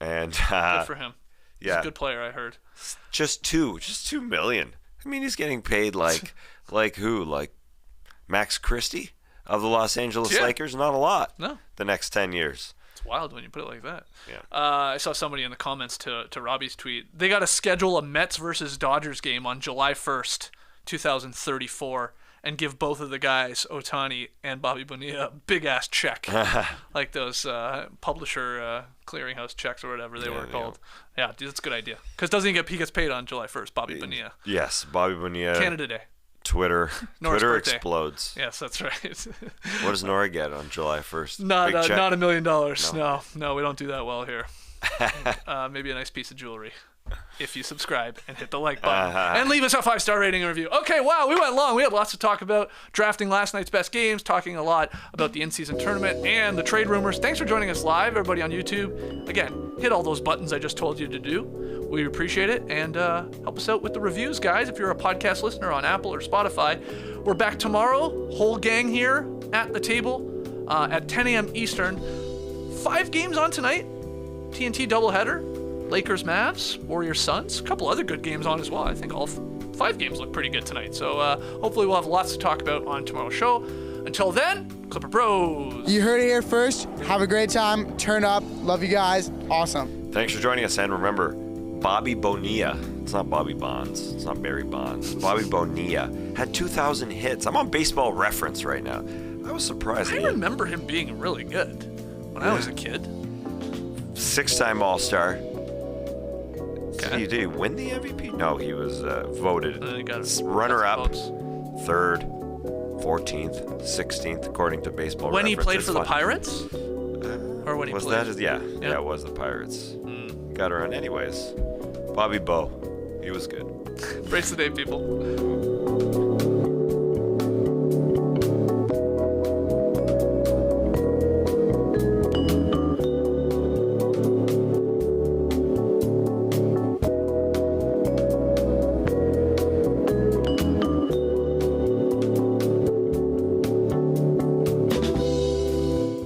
And good for him. Yeah, He's a good player, I heard. Just $2 million. I mean, he's getting paid like who? Like Max Christie of the Los Angeles Lakers? Not a lot. No. The next 10 years. It's wild when you put it like that. Yeah. I saw somebody in the comments to Robbie's tweet. They got to schedule a Mets versus Dodgers game on July 1st, 2034, and give both of the guys, Ohtani and Bobby Bonilla, a big-ass check. Like those publisher clearinghouse checks or whatever they were called. Yeah, dude, that's a good idea. Because he gets paid on July 1st, Bobby Bonilla. Yes, Bobby Bonilla. Canada Day. Twitter birthday. explodes. Yes, that's right. What does Nora get on July 1st? Not $1 million. No, we don't do that well here. Maybe a nice piece of jewelry. If you subscribe and hit the like button and leave us a 5-star rating and review. Okay, wow, we went long. We had lots to talk about. Drafting last night's best games, talking a lot about the in-season tournament and the trade rumors. Thanks for joining us live, everybody on YouTube. Again, hit all those buttons I just told you to do. We appreciate it, and help us out with the reviews, guys. If you're a podcast listener on Apple or Spotify, we're back tomorrow. Whole gang here at the table at 10 a.m. Eastern. 5 games on tonight. TNT doubleheader. Lakers, Mavs, Warriors, Suns. A couple other good games on as well. I think all 5 games look pretty good tonight. So hopefully we'll have lots to talk about on tomorrow's show. Until then, Clipper Bros. You heard it here first. Have a great time. Turn up. Love you guys. Awesome. Thanks for joining us. And remember, Bobby Bonilla. It's not Bobby Bonds. It's not Barry Bonds. Bobby Bonilla had 2,000 hits. I'm on Baseball Reference right now. I was surprised. I remember him being really good when I was a kid. 6-time All-Star. Okay. Did he win the MVP? No, he was voted And then he got runner-up, votes. 3rd, 14th, 16th, according to Baseball When he Reference. played It's for the fun. Pirates? Or when he Was played? that? Yeah, it was the Pirates. Got around anyways. Bobby Bowe, he was good. Brace the day, people.